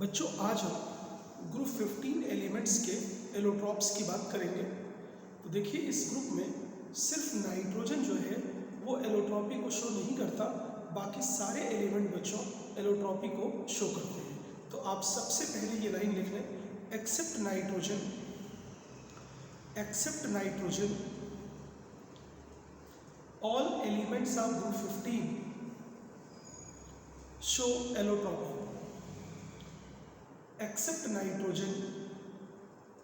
बच्चों आज हम ग्रुप 15 एलिमेंट्स के एलोट्रॉप्स की बात करेंगे। तो देखिए इस ग्रुप में सिर्फ नाइट्रोजन जो है वो एलोट्रॉपी को शो नहीं करता, बाकी सारे एलिमेंट बच्चों एलोट्रॉपी को शो करते हैं। तो आप सबसे पहले ये लाइन लिख लें, except nitrogen all elements of group 15 show allotropy. Except nitrogen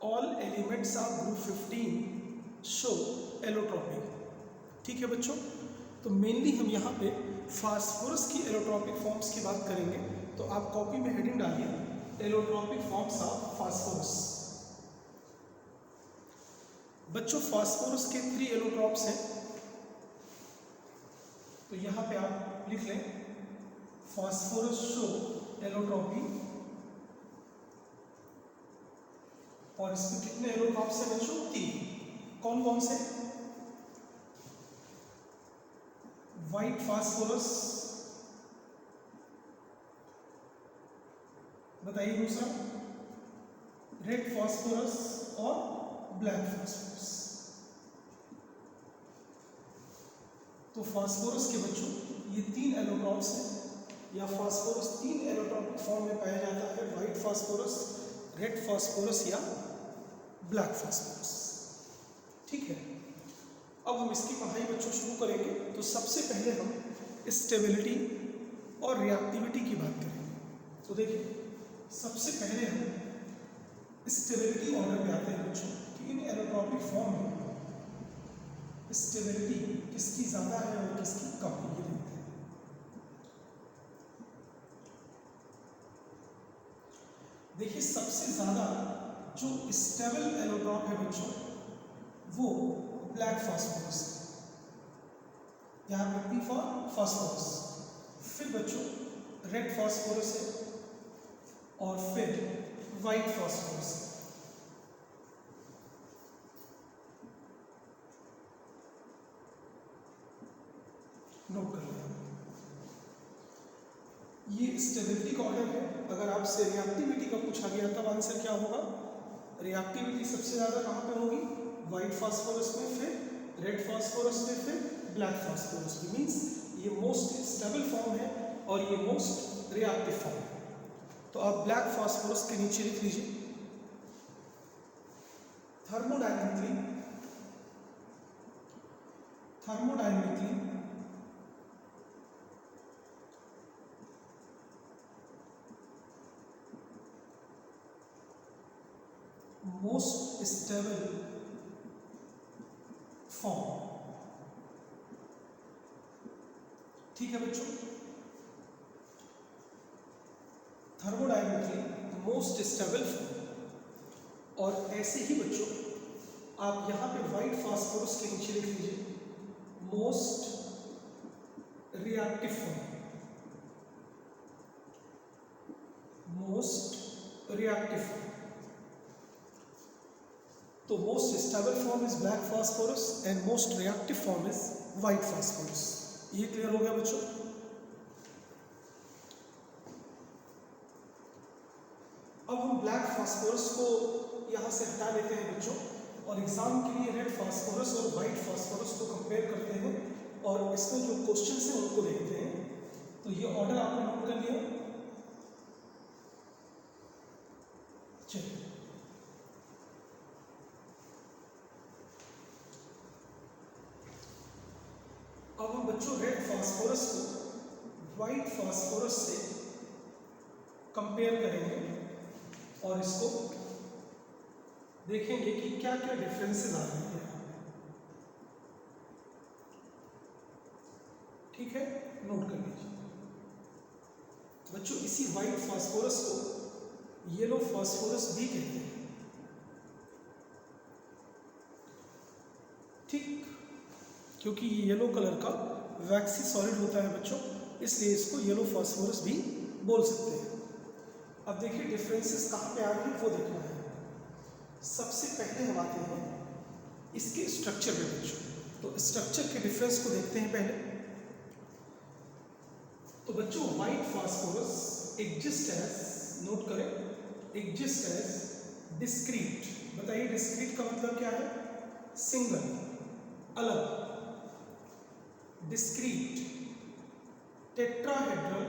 all elements of group 15 show allotropy. ठीक है बच्चों, तो मेनली हम यहाँ पे फास्फोरस की एलोट्रॉपिक फॉर्म्स की बात करेंगे। तो आप कॉपी में हेडिंग डालिए, एलोट्रॉपिक फॉर्म्स ऑफ फास्फोरस। बच्चों फास्फोरस के 3 एलोट्रॉप्स हैं, तो यहाँ पे आप लिख लें फास्फोरस शो एलोट्रॉपी। और इसमें कितने एलोट्रॉप्स हैं बच्चों? 3। कौन कौन से? व्हाइट फास्फोरस, बताइए दूसरा, रेड फास्फोरस और ब्लैक फास्फोरस। तो फास्फोरस के बच्चों ये 3 एलोट्रॉप्स हैं, या फास्फोरस 3 एलोट्रॉपिक फॉर्म में पाया जाता है, व्हाइट फास्फोरस, रेड फास्फोरस या ब्लैक फास्फोरस। ठीक है, अब हम इसकी पढ़ाई बच्चों शुरू करेंगे। तो सबसे पहले हम स्टेबिलिटी और रिएक्टिविटी की बात करेंगे। तो देखिए सबसे पहले हम स्टेबिलिटी ऑर्डर पे आते हैं बच्चों कि इन एलोट्रॉपिक फॉर्म में स्टेबिलिटी किसकी ज़्यादा है और किसकी कम है, ये देखते हैं। देखिए सबसे ज़्यादा जो स्टेबल एलोट्रॉप है बच्चों वो ब्लैक फास्फोरस, यहाँ पे P फॉर फास्फोरस। फिर बच्चों रेड फास्फोरस है और फिर वाइट फास्फोरस है। नोट कर लें, ये स्टेबिलिटी का ऑर्डर है। अगर आपसे रिएक्टिविटी का पूछा गया तब आंसर क्या होगा? रिएक्टिविटी सबसे ज़्यादा कहाँ पे होगी? वाइट फास्फोरस में, फिर रेड फास्फोरस में, फिर ब्लैक फास्फोरस में। मीन्स ये मोस्ट स्टेबल फॉर्म है और ये मोस्ट रिएक्टिव फॉर्म है। तो आप ब्लैक फास्फोरस के नीचे लिख लीजिए, थर्मोडायनेमिकली मोस्ट स्टेबल फॉर्म। ठीक है बच्चों, थर्मोडायनेमिकली मोस्ट स्टेबल फॉर्म। और ऐसे ही बच्चों आप यहाँ पे व्हाइट फास्फोरस के नीचे लिख लीजिए most reactive form. Most reactive form. तो most stable form is black phosphorus and most reactive form is white phosphorus. ये क्लियर हो गया बच्चों? अब हम ब्लैक फास्फोरस को यहाँ से हटा लेते हैं बच्चों, और एग्जाम के लिए रेड फास्फोरस और व्हाइट फास्फोरस को कंपेयर करते हैं और इसमें जो क्वेश्चन हैं उनको देखते हैं। तो ये ऑर्डर आपने नोट कर लिया। चलिए अब हम बच्चों रेड फास्फोरस को व्हाइट फास्फोरस से कंपेयर करेंगे और इसको देखेंगे कि क्या क्या डिफरेंसेस आ रहे हैं। ठीक है, नोट कर लीजिए बच्चों। इसी व्हाइट फास्फोरस को येलो फास्फोरस भी कहते हैं। ठीक, क्योंकि ये येलो कलर का वैक्सी सॉलिड होता है बच्चों, इसलिए इसको येलो फास्फोरस भी बोल सकते हैं। अब देखिए डिफरेंसेस कहाँ पे आ रहे हैं वो देखना है। सबसे पहले हम आते हैं इसके स्ट्रक्चर में बच्चों। तो स्ट्रक्चर के डिफरेंस को देखते हैं पहले। तो बच्चों white phosphorus exist as note करें, एग्जिस्ट एज डिस्क्रीट। बताइए डिस्क्रीट का मतलब क्या है? सिंगल, अलग। Discrete tetrahedral,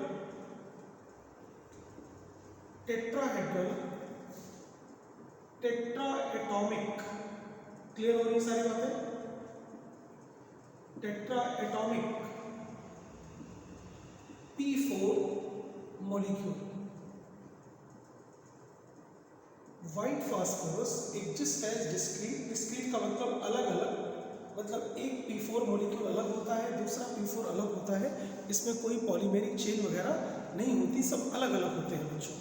tetrahedral, tetraatomic. Clear हो रही सारी बातें? Tetraatomic P4 molecule. White phosphorus exist as discrete. Discrete का मतलब अलग अलग, मतलब एक P4 मॉलिक्यूल अलग होता है, दूसरा P4 अलग होता है। इसमें कोई पॉलीमेरिक चेन वगैरह नहीं होती, सब अलग अलग होते हैं बच्चों।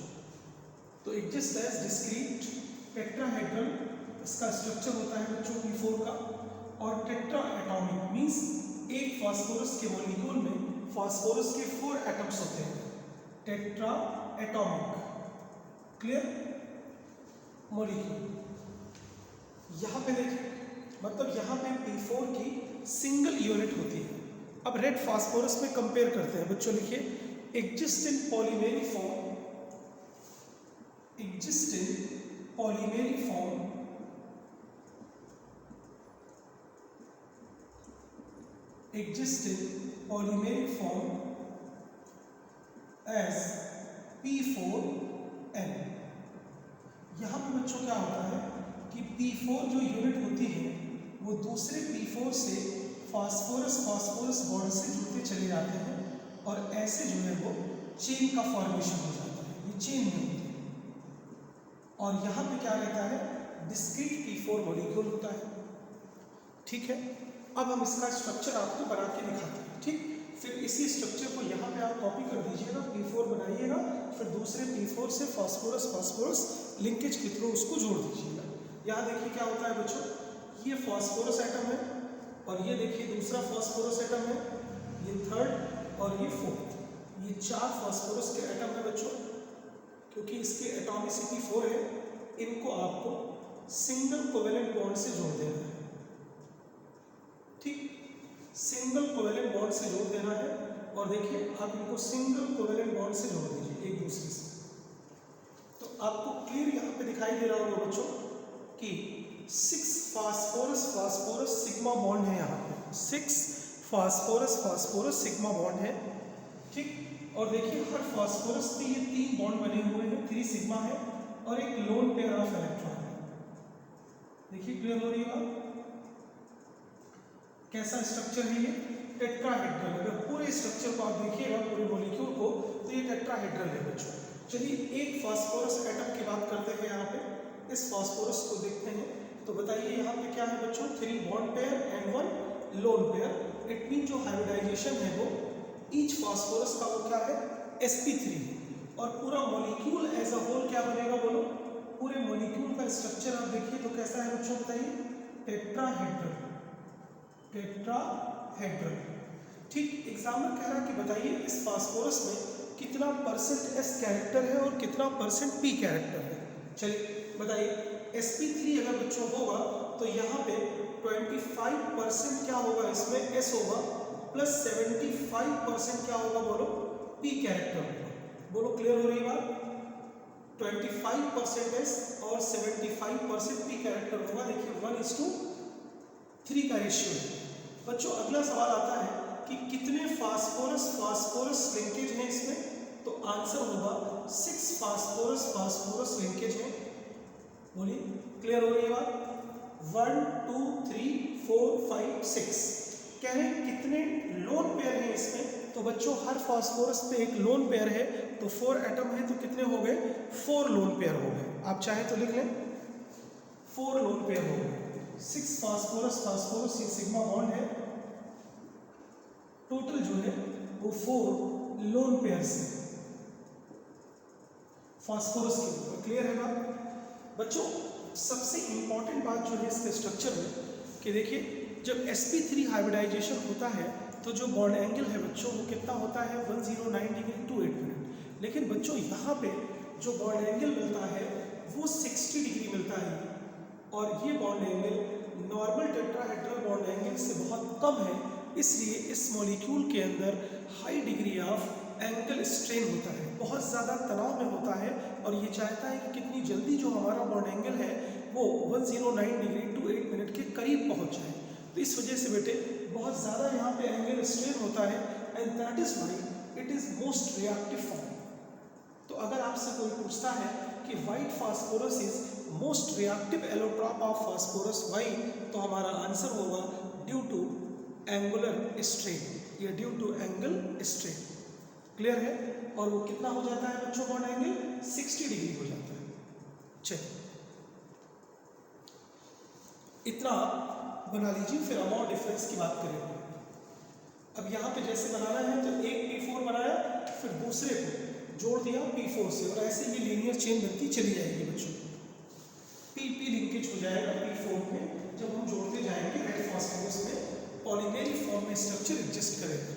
तो एग्जिस्ट एज डिस्क्रीट टेट्राहेड्रल, इसका स्ट्रक्चर होता है बच्चों P4 का। और टेट्राएटॉमिक मीन्स एक फास्फोरस के मॉलिक्यूल में फास्फोरस के 4 एटम्स होते हैं, टेट्राएटॉमिक। क्लियर? मॉलिक्यूल यहाँ पे देखिए, मतलब यहाँ पे P4 की सिंगल यूनिट होती है। अब रेड फास्फोरस में कंपेयर करते हैं बच्चों। लिखिए exist in polymeric form, exist in polymeric form, exist in polymeric form as P4N। यहाँ पे बच्चों क्या होता है कि P4 जो यूनिट होती है वो दूसरे P4 से फास्फोरस फास्फोरस बॉन्ड से जुड़ते चले जाते हैं और ऐसे जो है वो चेन का फॉर्मेशन हो जाता है, ये चेन में होती है। और यहाँ पे क्या रहता है? डिस्क्रीट P4 मॉलिक्यूल होता है। ठीक है, अब हम इसका स्ट्रक्चर आपको बना के दिखाते हैं। ठीक, फिर इसी स्ट्रक्चर को यहाँ पे आप कॉपी कर दीजिएगा, P4 बनाइएगा, फिर दूसरे P4 से फास्फोरस फास्फोरस लिंकेज के थ्रू उसको जोड़ दीजिएगा। यहाँ देखिए क्या होता है बच्चों, ये फास्फोरस एटम है और ये देखिए दूसरा फास्फोरस एटम है, ये थर्ड और ये फोर्थ। ये 4 फास्फोरस के एटम है बच्चों। क्योंकि इसकी एटॉमिसिटी 4 है, इनको आपको सिंगल कोवेलेंट बॉन्ड से जोड़ देना है। ठीक, सिंगल कोवेलेंट बॉन्ड से जोड़ देना है। और देखिए आप इनको सिंगल कोवेलेंट बॉन्ड से जोड़ दीजिए एक दूसरे से। तो आपको क्लियर यहाँ पे दिखाई दे रहा होगा बच्चों कि 6 फास्फोरस फास्फोरस सिग्मा बॉन्ड है। यहाँ पे 6 फास्फोरस फास्फोरस सिग्मा बॉन्ड है। ठीक, और देखिए हर फास्फोरस पे ये 3 बॉन्ड बने हुए हैं, 3 सिग्मा है और एक लोन पेयर ऑफ इलेक्ट्रॉन है। देखिए क्लियर हो रही है बात? कैसा स्ट्रक्चर है ये? टेट्राहेड्रल। अगर पूरे स्ट्रक्चर को आप देखिएगा, पूरे मॉलिक्यूल को, तो ये टेट्राहेड्रल है बच्चों। चलिए एक फास्फोरस एटम की बात करते हैं। यहाँ पे इस फास्फोरस को देखते हैं तो बताइए यहाँ पे क्या है बच्चों? 3 bond pair and 1 lone pair. It mean जो हाइब्रिडाइजेशन है वो ईच फास्फोरस का वो क्या है? sp3 है। और पूरा मॉलिक्यूल एज अ होल क्या बनेगा बोलो? पूरे मॉलिक्यूल का स्ट्रक्चर आप देखिए तो कैसा है बच्चों? बताइए टेट्राहेड्रल, टेट्राहेड्रल। ठीक, एग्जामिनर कह रहा है कि बताइए इस फास्फोरस में कितना % S कैरेक्टर है और कितना % P कैरेक्टर है। चलिए बताइए, sp3 अगर बच्चों होगा तो यहाँ पे 25% क्या होगा? इसमें S होगा प्लस 75% क्या होगा बोलो? P कैरेक्टर होगा। बोलो क्लियर हो रही बात? 25% S और 75% P कैरेक्टर होगा। देखिए 1:3 का रेशियो है। बच्चों अगला सवाल आता है कि कितने फास्फोरस फास्फोरस लिंकेज हैं इसमें? तो आंसर होगा 6 फास्फोरस फास्फोरस लिंकेज है। बोलिए क्लियर हो रही है बात? 1 2 3 4 5 6 कह रहे हैं कितने लोन पेयर हैं इसमें? तो बच्चों हर फास्फोरस पे एक लोन पेयर है, तो 4 एटम है तो कितने हो गए? 4 लोन पेयर हो गए। आप चाहे तो लिख लें 4 लोन पेयर हो गए। 6 फास्फोरस फास्फोरस ये सिग्मा बॉन्ड है, टोटल जो है वो 4 लोन पेयर्स है फास्फोरस के ऊपर। क्लियर है बात? बच्चों सबसे इंपॉर्टेंट बात जो है इसके स्ट्रक्चर में कि देखिए जब sp3 हाइब्रिडाइजेशन होता है तो जो बॉन्ड एंगल है बच्चों वो कितना होता है? 109 डिग्री टू 8 मिनट। लेकिन बच्चों यहाँ पे जो बॉन्ड एंगल मिलता है वो 60 डिग्री मिलता है। और ये bond angle normal tetrahedral bond angle से बहुत कम है, इसलिए इस मॉलिक्यूल के अंदर high degree of angle strain होता है, बहुत ज़्यादा तनाव में होता है। और और ये चाहता है कि कितनी जल्दी जो हमारा बॉन्ड एंगल है वो 109 डिग्री टू 8 मिनट के करीब पहुंच जाए। तो इस वजह से बेटे बहुत ज़्यादा यहाँ पे एंगल स्ट्रेन होता है, and that is why it is most reactive form. तो अगर आपसे कोई पूछता है कि white phosphorus is most reactive allotrope of phosphorus why, तो हमारा आंसर होगा ड्यू टू एंगुलर स्ट्रेन या due to angle strain. Clear है? और वो कितना हो जाता है बच्चों बॉन्ड एंगल? 60 डिग्री हो जाता है। चलिए इतना बना लीजिए, फिर अमाउंट डिफरेंस की बात करेंगे। अब यहाँ पे जैसे बनाना है तो एक P4 बनाया, फिर दूसरे को जोड़ दिया P4 से, और ऐसे ही लीनियर चेन बनती चली जाएगी बच्चों। P लिंकेज हो जाएगा P4 में, जब हम जोड़ते जाएंगे रेड फास्फोरस में पॉलीमेरी फॉर्म में स्ट्रक्चर एडजस्ट करेगा।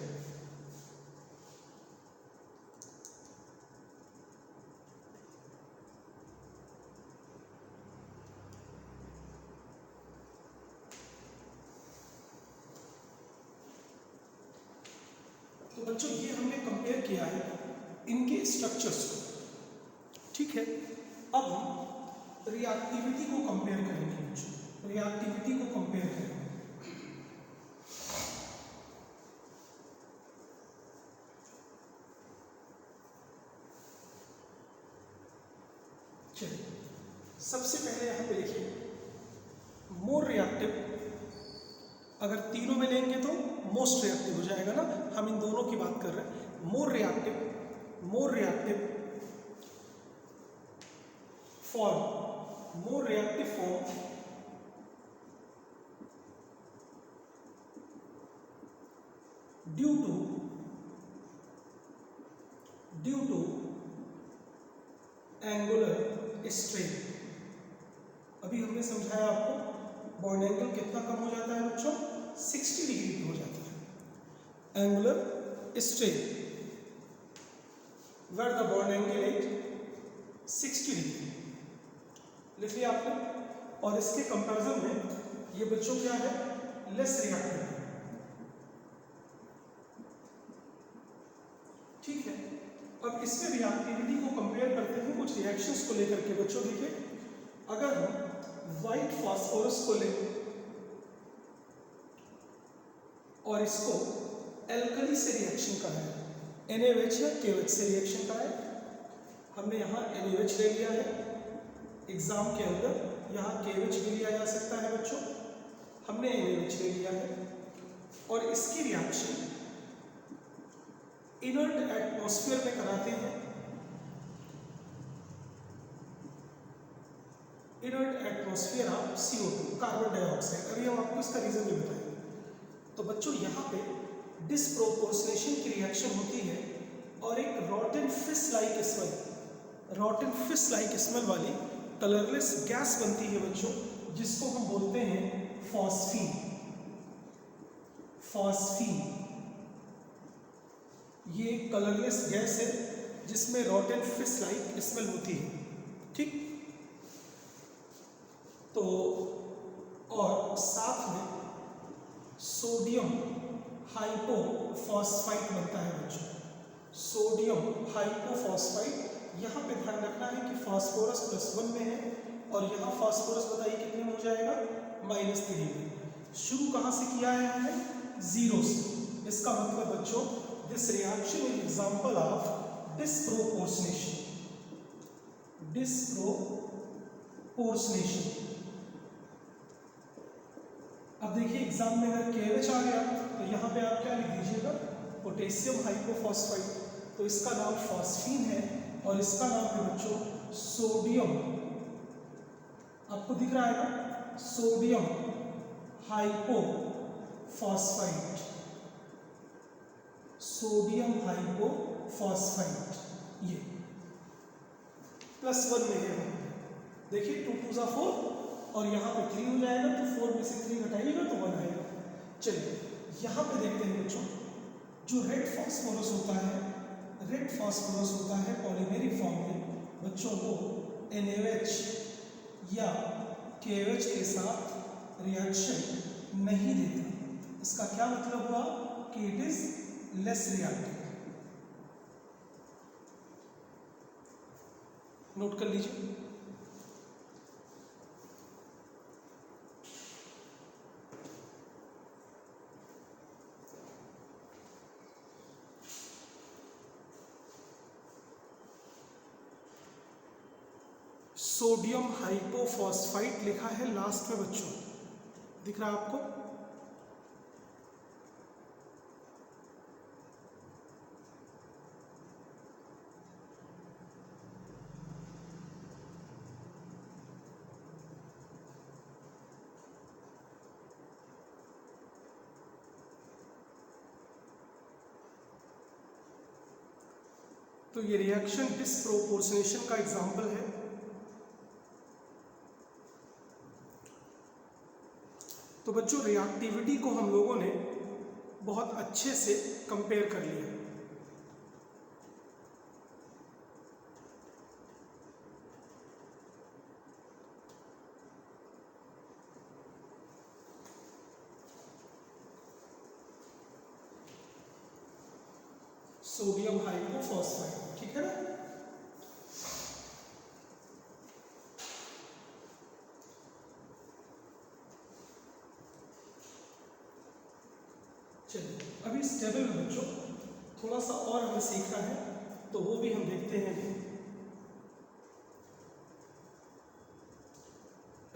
तो बच्चों ये हमने कंपेयर किया है इनके स्ट्रक्चर्स को, ठीक है। अब हम रिएक्टिविटी को कंपेयर करेंगे बच्चों, रिएक्टिविटी को कंपेयर करेंगे। चलिए सबसे पहले यहाँ पे लिखिए मोर रिएक्टिव, अगर तीनों में लेंगे तो मोस्ट रिएक्टिव हो जाएगा ना, हम इन दोनों की बात कर रहे हैं। More reactive form due to angular strain. अभी हमने समझाया आपको बॉन्ड एंगल कितना कम हो जाता है बच्चों? 60 डिग्री हो जाता है। Angular strain where the bond angle is 60 degree लिख लिया आपने। और इसके कंपैरिजन में ये बच्चों क्या है? लेस रिएक्टिव है, ठीक है। अब इसमें रिएक्टिविटी को कंपेयर करते हैं कुछ रिएक्शंस को लेकर के बच्चों। देखिए अगर हम व्हाइट फास्फोरस को लें और इसको एल्कली से रिएक्शन कराएं, NaOH या KOH से रिएक्शन कराएं, हमने यहाँ NaOH ले लिया है, एग्जाम के अंदर यहाँ KOH भी लिया जा सकता है बच्चों, हमने NaOH ले लिया है, और इसकी रिएक्शन इनर्ट एटमॉस्फेयर में कराते हैं। Inert atmosphere of CO2 carbon dioxide. अभी हम आपको इसका रीजन भी बताएंगे। तो बच्चों यहाँ पे डिस्प्रोपोर्शनेशन की रिएक्शन होती है और एक रॉटन फिश लाइक स्मेल वाली कलरलेस गैस बनती है बच्चों, जिसको हम बोलते हैं फॉस्फीन। ये कलरलेस गैस है जिसमें रॉटन फिश लाइक स्मेल होती है, ठीक। तो और साथ में सोडियम हाइपोफॉस्फाइड बनता है बच्चों, सोडियम हाइपोफॉस्फाइड। यहाँ पे ध्यान रखना है कि फास्फोरस +1 में है, और यहाँ फास्फोरस बताइए कितने में हो जाएगा? -3 में। शुरू कहाँ से किया है हमने? 0 से। इसका मतलब बच्चों this reaction is example of disproportionation. अब देखिए एग्जाम में अगर KOH आ गया तो यहाँ पे आप क्या लिख दीजिएगा? पोटेशियम हाइपोफॉस्फाइड। तो इसका नाम फॉस्फीन है और इसका नाम है बच्चों सोडियम। आपको दिख रहा है ना? Sodium hypophosphide, sodium hypophosphide. ये +1 में है। देखिए 2 2 4 और यहाँ पे 3 हो जाएगा, तो 4 में से 3 घटाइएगा तो 1 आएगा। चलिए यहाँ पे देखते हैं बच्चों, जो रेड फास्फोरस होता है पॉलीमेरिक फॉर्म में बच्चों को NaOH या KOH के साथ रिएक्शन नहीं देता। इसका क्या मतलब हुआ? कि it is less reactive. Note कर लीजिए। सोडियम हाइपोफॉस्फाइट लिखा है लास्ट में बच्चों, दिख रहा है आपको? तो ये रिएक्शन डिस्प्रोपोर्शनेशन का एग्जाम्पल है। तो बच्चों रिएक्टिविटी को हम लोगों ने बहुत अच्छे से कंपेयर कर लिया। सोडियम हाइपोफॉस्फाइट, ठीक है ना? चलिए अभी इस टेबल में बच्चों थोड़ा सा और हमें सीखना है, तो वो भी हम देखते हैं अभी।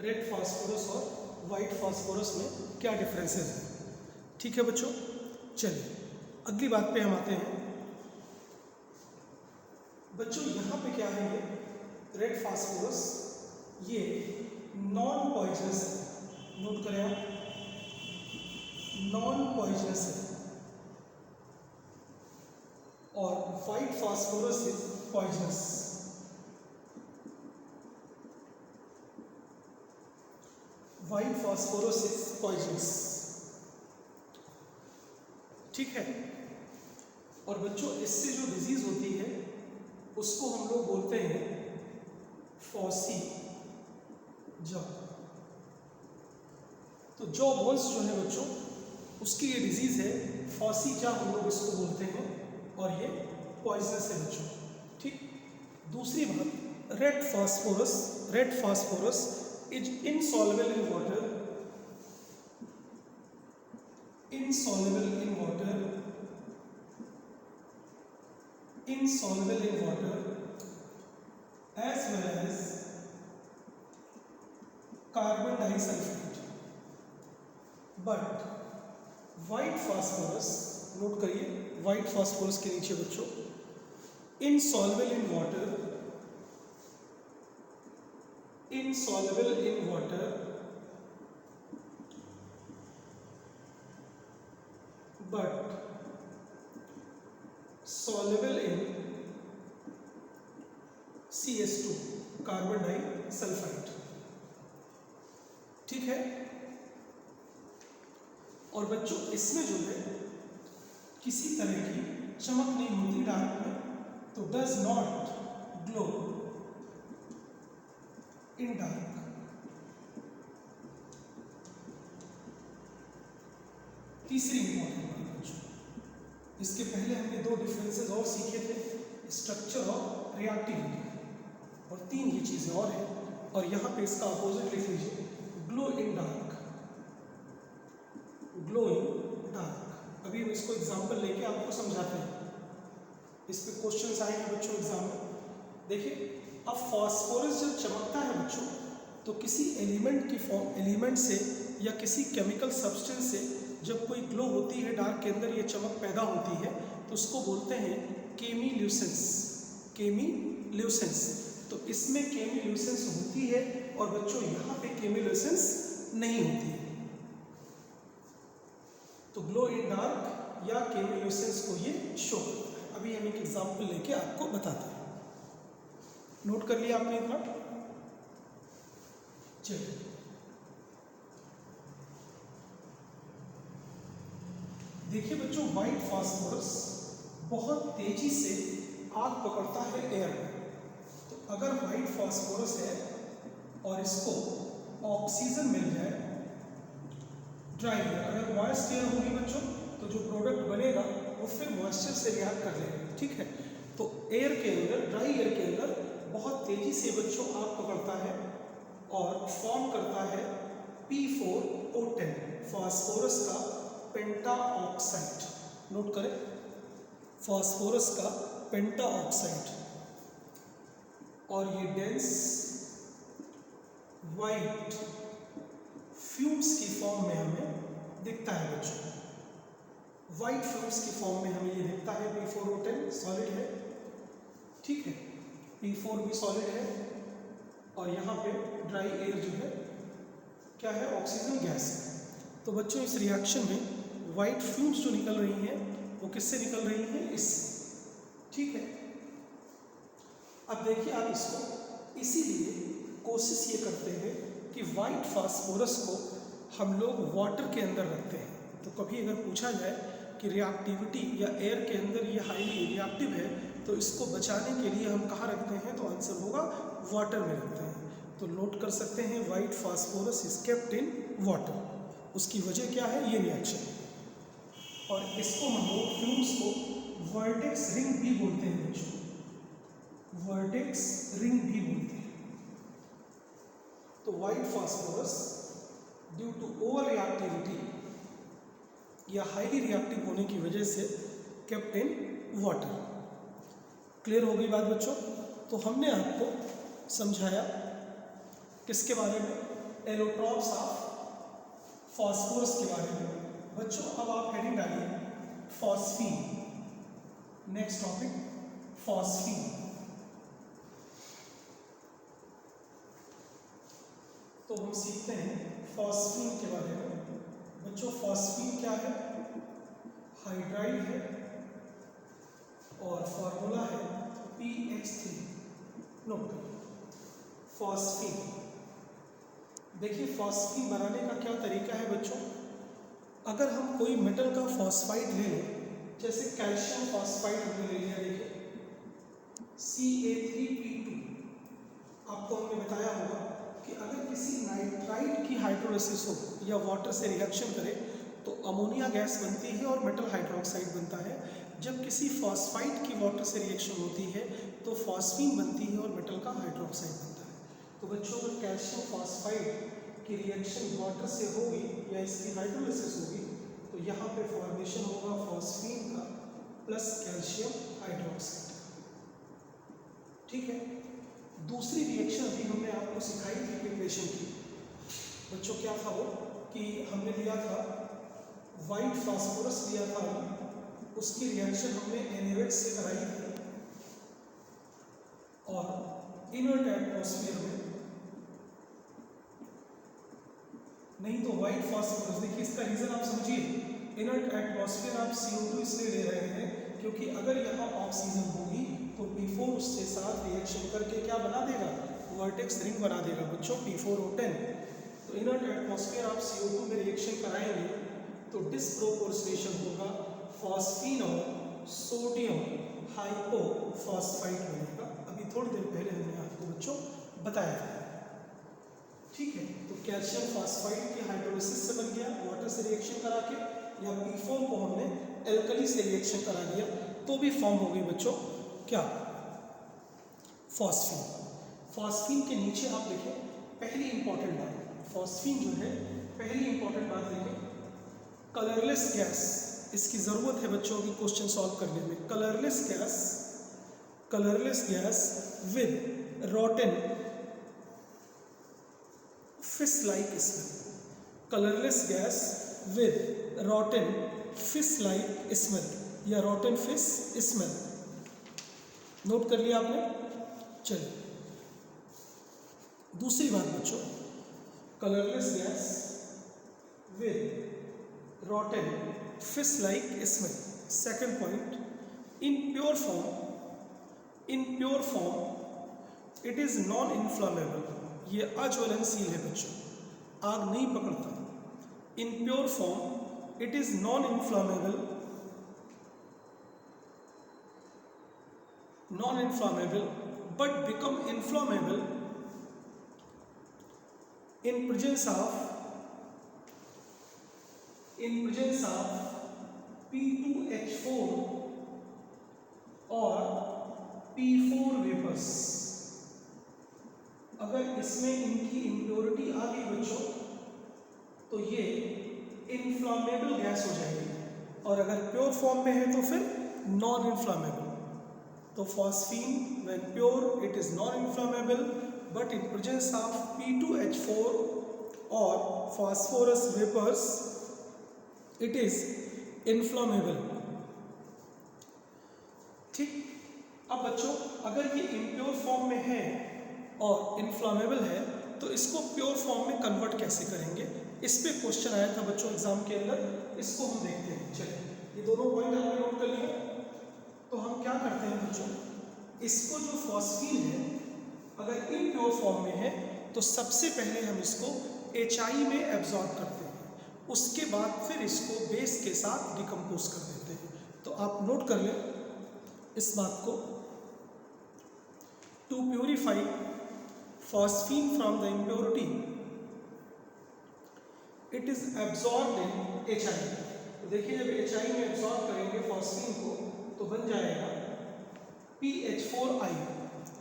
रेड फास्फोरस और वाइट फास्फोरस में क्या डिफरेंसेस हैं, ठीक है बच्चों? चलिए अगली बात पे हम आते हैं। बच्चों यहाँ पे क्या है, ये रेड फास्फोरस ये नॉन पॉइजनस है, नोट करें आप, नॉन पॉइजनस है। और white phosphorus is poisonous. White phosphorus is poisonous, ठीक है? और बच्चों इससे जो डिजीज होती है उसको हम लोग बोलते हैं फॉसी जॉ। तो जॉ बोन्स जो है बच्चों उसकी ये डिजीज है फॉसी जॉ, हम लोग इसको बोलते हैं, और ये पॉइजनस है बच्चों, ठीक? दूसरी बात, red phosphorus is insoluble in water, insoluble in water as well as carbon disulfide, but white phosphorus, note करिए white phosphorus के नीचे बच्चों, insoluble in water but soluble in CS2, carbon disulphide, ठीक है? और बच्चों इसमें जो है किसी तरह की चमक नहीं होती डार्क में, तो does not glow in dark. तीसरी इंपॉर्टेंट बात बच्चों, इसके पहले हमने दो डिफरेंसेस और सीखे थे, स्ट्रक्चर और रिएक्टिविटी, और तीन ये चीजें और हैं, और यहाँ पे इसका अपोजिट लिख लीजिए, glow in dark, glow in dark. अभी हम इसको एग्जाम्पल लेके आपको समझाते हैं, इस पे क्वेश्चंस आएंगे बच्चों एग्जाम में। देखिए अब फास्फोरस जब चमकता है बच्चों, तो किसी एलिमेंट से या किसी केमिकल सब्सटेंस से जब कोई ग्लो होती है डार्क के अंदर, ये चमक पैदा होती है, तो उसको बोलते हैं केमिल्यूसेंस, केमिल्यूसेंस। तो इसमें केमिल्यूसेंस होती है, और बच्चों यहाँ पे केमिल्यूसेंस नहीं होती है। तो ग्लो इन डार्क या केमिल्यूसेंस को ये शो करता है। अभी हम एक एग्जाम्पल लेके आपको बताते हैं, नोट कर लिया आपने इतना? चलिए देखिए बच्चों, व्हाइट फास्फोरस बहुत तेजी से आग पकड़ता है एयर में। तो अगर व्हाइट फास्फोरस है और इसको ऑक्सीजन मिल जाए, ड्राई एयर, अगर मॉइस्ट एयर होगी बच्चों, तो जो प्रोडक्ट बनेगा वो फिर मॉइस्चर से रिएक्ट कर लेगा, ठीक है? तो एयर के अंदर, ड्राई एयर के अंदर बहुत तेजी से बच्चों आग पकड़ता है और फॉर्म करता है P4O10 फास्फोरस का पेंटा ऑक्साइड। नोट करें, फास्फोरस का पेंटा ऑक्साइड, और ये डेंस वाइट फ्यूम्स की फॉर्म में हमें दिखता है बच्चों। वाइट फ्यूम्स की फॉर्म में हमें ये दिखता है। P4O10 सॉलिड है, ठीक है, P4 भी सॉलिड है, और यहाँ पे ड्राई एयर जो है क्या है, ऑक्सीजन गैस है। तो बच्चों इस रिएक्शन में वाइट फ्यूम्स जो निकल रही हैं वो किससे निकल रही हैं, इससे, ठीक है। अब देखिए आप इसको, इसीलिए कोशिश ये करते हैं कि वाइट फास्फोरस को हम लोग वाटर के अंदर रखते हैं। तो कभी अगर पूछा जाए कि रिएक्टिविटी या एयर के अंदर ये हाईली रिएक्टिव है तो इसको बचाने के लिए हम कहाँ रखते हैं, तो आंसर होगा वाटर में रखते हैं। तो नोट कर सकते हैं white phosphorus is kept in water. उसकी वजह क्या है, ये रिएक्शन। और इसको हम लोग फ्यूम्स को वर्टेक्स रिंग भी बोलते हैं बच्चों, वर्टेक्स रिंग भी बोलते हैं। तो white phosphorus due to over reactivity या हाईली रिएक्टिव होने की वजह से केप्ट इन वाटर। क्लियर हो गई बात बच्चों? तो हमने आपको समझाया किसके बारे में, एलोट्रॉप्स ऑफ फास्फोरस के बारे में। बच्चों अब आप हेडिंग डालिए फॉस्फीन। Next topic phosphine. तो हम सीखते हैं फॉस्फीन के बारे में। बच्चों फॉस्फीन क्या है, हाइड्राइड है और फॉर्मूला है PH3। Note phosphine. देखिए फॉस्फीन बनाने का क्या तरीका है बच्चों, अगर हम कोई मेटल का फॉस्फाइड ले लें, जैसे कैल्शियम फॉस्फाइड हमने ले लिया, देखिए Ca3P2। आपको हमने बताया होगा कि अगर किसी नाइट्राइड की हाइड्रोलिसिस हो या वाटर से रिएक्शन करे तो अमोनिया गैस बनती है और मेटल हाइड्रोक्साइड बनता है। जब किसी फॉस्फाइड की वाटर से रिएक्शन होती है तो फॉस्फीन बनती है और मेटल का हाइड्रोक्साइड बनता है। तो बच्चों अगर कैल्शियम फॉस्फाइड की रिएक्शन वाटर से होगी या इसकी हाइड्रोलिसिस होगी तो यहाँ पे फॉर्मेशन होगा फॉस्फीन का प्लस कैल्शियम हाइड्रोक्साइड, ठीक है। दूसरी रिएक्शन अभी हमने आपको सिखाई थी प्रिपरेशन की बच्चों, क्या था वो कि हमने लिया था वाइट फास्फोरस लिया था, उसकी रिएक्शन हमने NaOH से कराई थी और इनर्ट एटमॉस्फेयर में, नहीं तो वाइट फास्फोरस, देखिए इसका रीजन आप समझिए, इनर्ट एटमॉस्फेयर आप CO2 इसलिए ले रहे हैं क्योंकि अगर यहाँ ऑक्सीजन होगी तो P4 उसके साथ रिएक्शन करके क्या बना देगा, वर्टेक्स रिंग बना देगा बच्चों, P4O10। तो इनर्ट एटमॉस्फेयर आप CO2 में रिएक्शन कराएंगे तो डिस्प्रोपोर्शनेशन होगा, फॉस्फीन और सोडियम हाइपोफॉस्फाइड बनेगा। अभी थोड़ी देर पहले हमने आपको बच्चों बताया था, ठीक है। तो कैल्शियम फॉस्फाइड की हाइड्रोलिसिस से बन गया वाटर से रिएक्शन करा के, या P4 को हमने एल्कली से रिएक्शन करा दिया तो भी फॉर्म हो गई बच्चों क्या, फॉस्फीन। फॉस्फीन के नीचे आप लिखें पहली इंपॉर्टेंट बात, फॉस्फीन जो है पहली इंपॉर्टेंट बात लिखें, कलरलेस गैस। इसकी ज़रूरत है बच्चों की क्वेश्चन सॉल्व करने में। Colourless gas with रॉटन fish like smell. Colourless gas with रॉटन fish like smell या रॉटन फिश स्मेल। नोट कर लिया आपने? चलिए दूसरी बात बच्चों, colourless gas with रॉटन fish like smell. Second point, in pure form it is non inflammable. ये अज्वलनशील है बच्चों, आग नहीं पकड़ता। In pure form it is non inflammable but become inflammable in presence of P2H4 or P4 vapors। अगर इसमें इनकी impurity आ गई बच्चों तो ये इनफ्लामेबल गैस हो जाएगी, और अगर प्योर फॉर्म में है तो फिर नॉन इन्फ्लामेबल। तो phosphine when pure it is non inflammable, but in presence of P2H4 और phosphorus vapours it is inflammable. ठीक, अब बच्चों अगर ये इम्प्योर फॉर्म में है और इन्फ्लामेबल है तो इसको प्योर फॉर्म में कन्वर्ट कैसे करेंगे, इस पे क्वेश्चन आया था बच्चों एग्जाम के अंदर, इसको हम देखते हैं। चलिए ये दोनों पॉइंट आपने नोट कर लिया। तो हम क्या करते हैं बच्चों, इसको जो फॉस्फीन है अगर इम्प्योर फॉर्म में है तो सबसे पहले हम इसको HI में एब्जॉर्ब करते हैं, उसके बाद फिर इसको बेस के साथ डिकम्पोज कर देते हैं। तो आप नोट कर लें इस बात को। To purify phosphine from the impurity it is absorbed in HI। तो देखिए जब HI में एब्जॉर्ब करेंगे फॉस्फीन को तो बन जाएगा PH4I।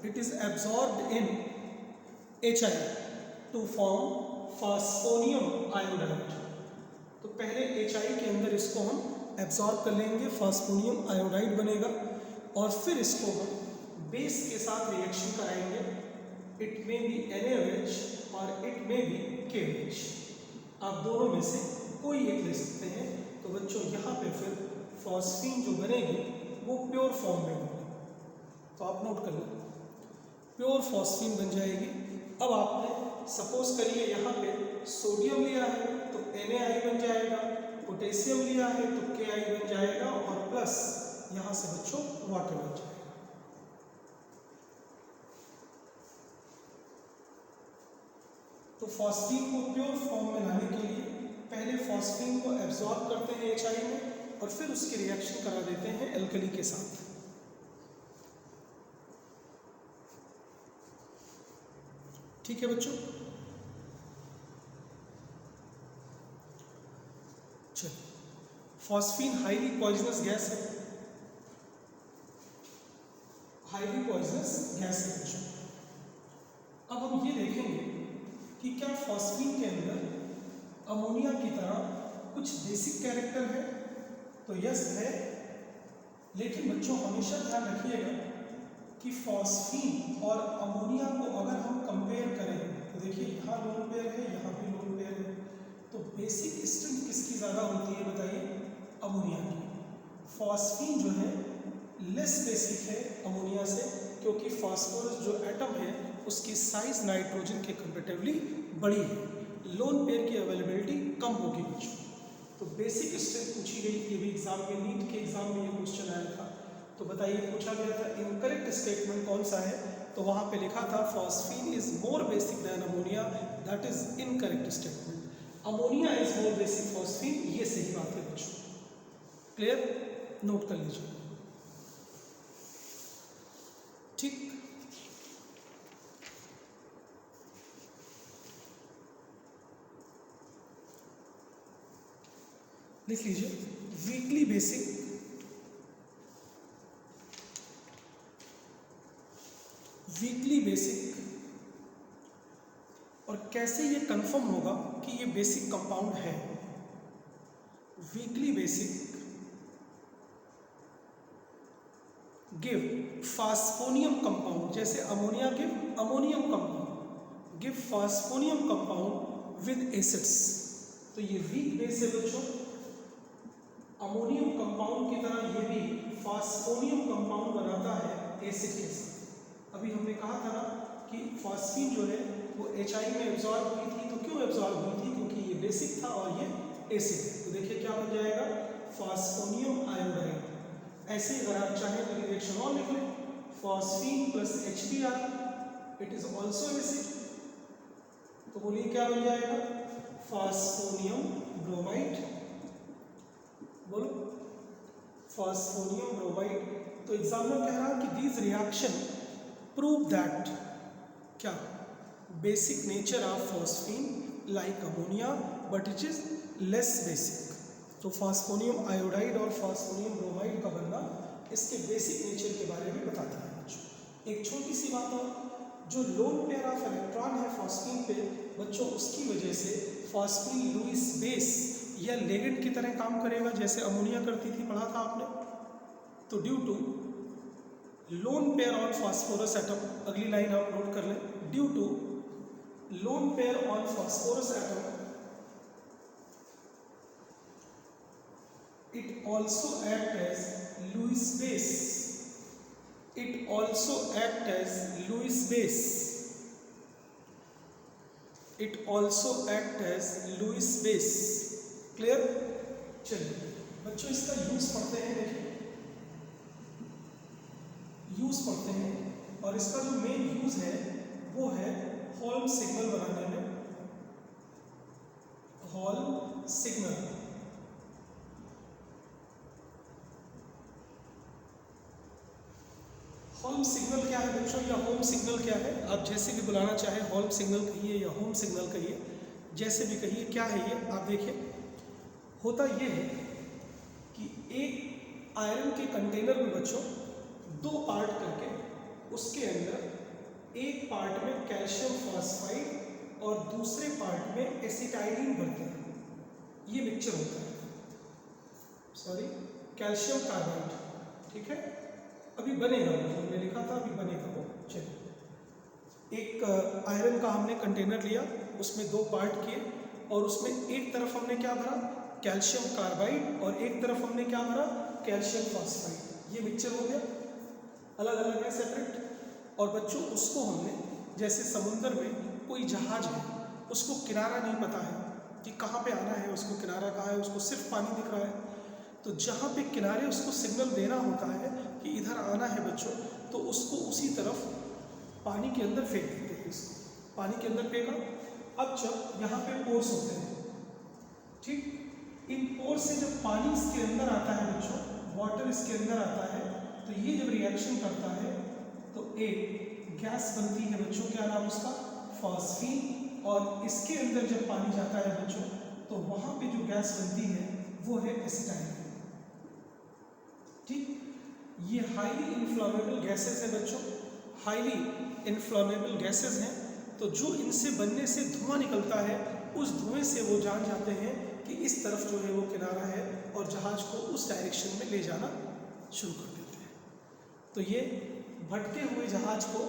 It is absorbed in HI to form phosphonium iodide. तो पहले HI के अंदर इसको हम एब्जॉर्ब कर लेंगे, फास्फोनियम आयोडाइड बनेगा, और फिर इसको हम बेस के साथ रिएक्शन कराएंगे। इट मे बी NaOH और इट मे बी KOH, आप दोनों में से कोई एक ले सकते हैं। तो बच्चों यहाँ पे फिर फॉस्फीन जो बनेगी वो प्योर फॉर्म में होगी, तो आप नोट कर लें प्योर फॉस्फीन बन जाएगी। अब आपने सपोज करिए यहाँ पे सोडियम लिया है तो NaI बन जाएगा, पोटेशियम लिया है तो Ki बन जाएगा, और प्लस यहाँ से बच्चों वाटर बन जाएगा। तो फॉस्फीन को प्योर फॉर्म में लाने के लिए पहले फॉस्फीन को एब्जॉर्ब करते हैं HI में और फिर उसकी रिएक्शन करा देते हैं एल्कली के साथ। ठीक है बच्चों, चलिए फॉस्फीन हाईली पॉइजनस गैस है, हाईली पॉइजनस गैस है बच्चों। अब हम ये देखेंगे कि क्या फॉस्फीन के अंदर अमोनिया की तरह कुछ बेसिक कैरेक्टर है, तो यस है, लेकिन बच्चों हमेशा ध्यान रखिएगा कि फॉस्फीन और अमोनिया को अगर हम कंपेयर करें तो देखिए यहाँ लोन पेयर है, यहाँ भी लोन पेयर है, तो बेसिक स्ट्रेंथ किसकी ज़्यादा होती है बताइए, अमोनिया की। फॉस्फीन जो है लेस बेसिक है अमोनिया से, क्योंकि फास्फोरस जो एटम है उसकी साइज नाइट्रोजन के कंपेरेटिवली बड़ी है, लोन पेयर की अवेलेबिलिटी कम होगी बच्चों। तो बेसिक स्ट्रेंथ पूछी गई, ये भी एग्जाम में नीट के एग्जाम में ये क्वेश्चन आया था। तो बताइए पूछा गया था इनकरेक्ट स्टेटमेंट कौन सा है, तो वहाँ पे लिखा था phosphine is more basic then ammonia, that is incorrect statement. Ammonia is more basic phosphine, ये सही बात है बच्चों। क्लियर, नोट कर लीजिए। ठीक, लिख लीजिए वीकली बेसिक, वीकली बेसिक, और कैसे ये कंफर्म होगा कि ये बेसिक कंपाउंड है। Weakly basic give phosphonium compound, जैसे ammonia give ammonium compound, give phosphonium compound with acids. तो ये वीक बेस है बच्चों, अमोनियम कंपाउंड की तरह ये भी फास्फोनियम कंपाउंड बनाता है एसिड के साथ। अभी हमने कहा था ना कि फॉस्फीन जो है वो HI में एब्जॉर्ब हुई थी, तो क्यों एब्जॉर्ब हुई थी, क्योंकि ये बेसिक था और ये एसिड है। तो देखिए क्या बन जाएगा, फास्फोनियम आयोडाइड। ऐसे ही अगर आप चाहें तो रिएक्शन और लिख लें, phosphine plus HBr, it is also acid. तो बोलिए क्या बन जाएगा, फास्फोनियम ब्रोमाइड, बोलो फास्फोनियम ब्रोमाइड। तो एग्जामिनर कह रहा कि दीज रिएक्शन प्रूव दैट क्या, basic nature of phosphine like ammonia but it is less basic. तो फास्फोनियम आयोडाइड और फास्फोनियम ब्रोमाइड का बनना इसके बेसिक नेचर के बारे में बताता है बच्चों। एक छोटी सी बात और, जो लोन पेयर ऑफ इलेक्ट्रॉन है फॉस्फीन पे बच्चों, उसकी वजह से फॉस्फीन लुईस बेस या लेगेंड की तरह काम करेगा, जैसे अमोनिया करती थी, पढ़ा था आपने। तो due to lone pair on phosphorus atom, अगली लाइन आप नोट कर लें, due to lone pair on phosphorus atom it also act as Lewis base. It also act as Lewis base. It also act as Lewis base. Clear? चलिए बच्चों इसका use पढ़ते हैं। देखिए यूज पढ़ते हैं, और इसका जो मेन यूज है वो है हॉल्म सिग्नल बनाने में। हॉल्म सिग्नल, होम सिग्नल क्या है बच्चों, या होम सिग्नल क्या है, आप जैसे भी बुलाना चाहे, होम सिग्नल कहिए या होम सिग्नल कहिए, जैसे भी कहिए। क्या है ये, आप देखिए होता ये है कि एक आयरन के कंटेनर में बच्चों 2 पार्ट करके, उसके अंदर एक पार्ट में कैल्शियम फॉस्फाइड और दूसरे पार्ट में एसिटाइलिन भरते हैं। ये मिक्सचर होता है, सॉरी कैल्शियम कार्बाइड, ठीक है। अभी बनेगा, मैंने लिखा था अभी बनेगा वो। चलिए एक आयरन का हमने कंटेनर लिया, उसमें 2 पार्ट किए, और उसमें एक तरफ हमने क्या भरा, कैल्शियम कार्बाइड, और एक तरफ हमने क्या भरा, कैल्शियम फॉस्फाइड। ये मिक्सचर हो गया, अलग अलग है, सेपरेट। और बच्चों उसको हमने, जैसे समुद्र में कोई जहाज है, उसको किनारा नहीं पता है कि कहाँ पे आना है, उसको किनारा कहाँ है, उसको सिर्फ पानी दिख रहा है। तो जहाँ पे किनारे उसको सिग्नल देना होता है कि इधर आना है बच्चों, तो उसको उसी तरफ पानी के अंदर फेंक देते हैं। इसको पानी के अंदर फेंका। अब जब यहाँ पे पोर्स होते हैं, ठीक, इन पोर्स से जब पानी इसके अंदर आता है बच्चों, वाटर इसके अंदर आता है, तो ये जब रिएक्शन करता है तो एक गैस बनती है बच्चों, क्या नाम उसका, फॉस्फीन। और इसके अंदर जब पानी जाता है बच्चों, तो वहाँ पे जो गैस बनती है वो है एसिटाइलिन। ठीक, ये हाईली इन्फ्लामेबल गैसेस हैं बच्चों, हाईली इन्फ्लामेबल गैसेस हैं। तो जो इनसे बनने से धुआं निकलता है, उस धुएं से वो जान जाते हैं कि इस तरफ जो है वो किनारा है, और जहाज को उस डायरेक्शन में ले जाना शुरू कर देते हैं। तो ये भटके हुए जहाज को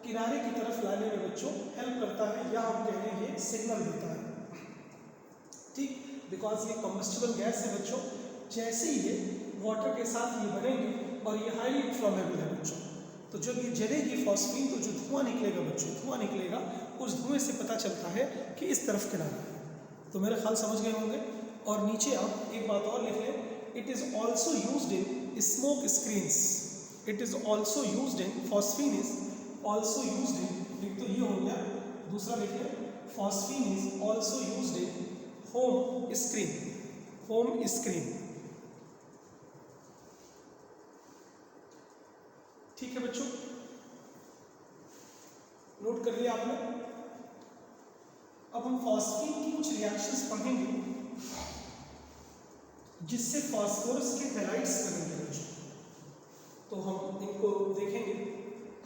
किनारे की तरफ लाने में बच्चों हेल्प करता है, या हम कह रहे हैं ये सिग्नल देता है। ठीक, बिकॉज ये कम्बस्टिबल गैस है बच्चों, जैसे ही ये वाटर के साथ ये बनेंगे, और ये हाईली इन्फ्लामेबल है बच्चों, तो जब ये जलेगी फॉस्फीन, तो जो धुआं निकलेगा बच्चों, धुआं निकलेगा, उस धुएं से पता चलता है कि इस तरफ किनारा है। तो मेरे ख्याल समझ गए होंगे। और नीचे आप एक बात और लिख लें, it is also used in smoke screens. It is also used in, phosphine is also used in, एक तो ये हो गया, दूसरा लिख लें, phosphine is also used in home screen. Home screen, ठीक है बच्चों, नोट कर लिया आपने। अब हम फॉस्फीन की कुछ रिएक्शंस पढ़ेंगे जिससे फास्फोरस के हैलाइड्स बनेंगे बच्चों, तो हम इनको देखेंगे।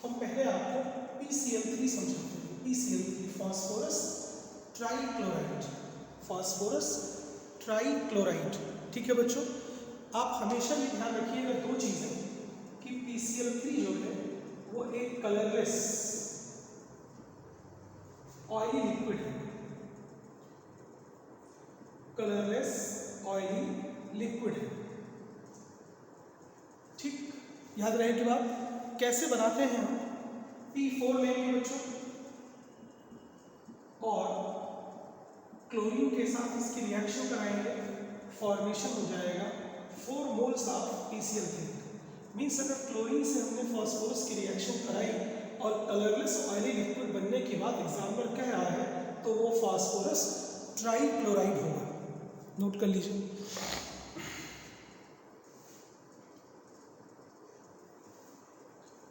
हम पहले आपको PCl3 समझाते हैं। PCl3 phosphorus trichloride, phosphorus trichloride, ठीक है बच्चों। आप हमेशा ये ध्यान रखिएगा 2 चीज़ें, कि PCl3 जो है वो एक कलरलेस ऑयली लिक्विड है, कलरलेस ऑयली लिक्विड है। ठीक, याद रहे कि बात कैसे बनाते हैं हम, P4 लेंगे बच्चों, और क्लोरीन के साथ इसकी रिएक्शन कराएंगे, फॉर्मेशन हो जाएगा 4 मोल्स ऑफ PCl3। मीन्स अगर क्लोरीन से हमने फास्फोरस की रिएक्शन कराई और कलरलेस ऑयली लिक्विड बनने के बाद एग्जाम्पल कह रहा है, तो वो फास्फोरस ट्राइक्लोराइड होगा। नोट कर लीजिए।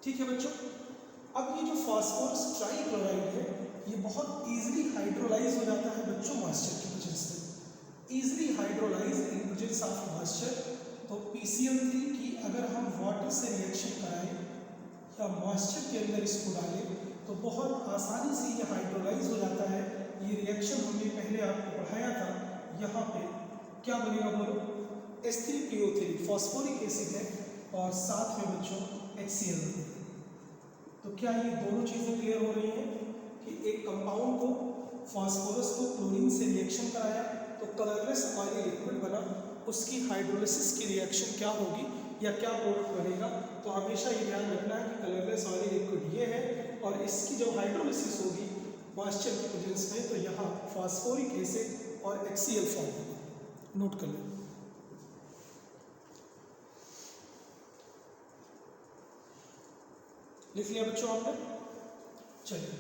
ठीक है बच्चों, अब ये जो फास्फोरस ट्राइक्लोराइड है, ये बहुत इजीली हाइड्रोलाइज हो जाता है बच्चों मॉइस्चर की वजह से। Easily hydrolyse in presence of moisture. तो PCl3 की अगर हम वाटर से रिएक्शन कराएं या मॉइस्चर के अंदर इसको डालें, तो बहुत आसानी से ये हाइड्रोलाइज हो जाता है। ये रिएक्शन हमने पहले आपको पढ़ाया था। यहाँ पे क्या बनेगा बोलो, H3PO3 फॉस्फोरिक एसिड है और साथ में बच्चों HCl बनेगा। तो क्या ये दोनों चीज़ें क्लियर हो रही हैं कि एक कंपाउंड को फास्फोरस को क्लोरीन से रिएक्शन कराया तो कलरलेस ऑयली लिक्विड बना, उसकी हाइड्रोलिसिस की रिएक्शन क्या होगी या क्या प्रोडक्ट बनेगा। तो हमेशा ये ध्यान रखना है कि कलरलेस ऑयली लिक्विड ये है और इसकी जो हाइड्रोलिसिस होगी मॉइस्चर की प्रेजेंस में, तो यहाँ फास्फोरिक एसिड और HCl फॉर्म होगा। नोट कर लें। लिख लिया बच्चों आपने? चलिए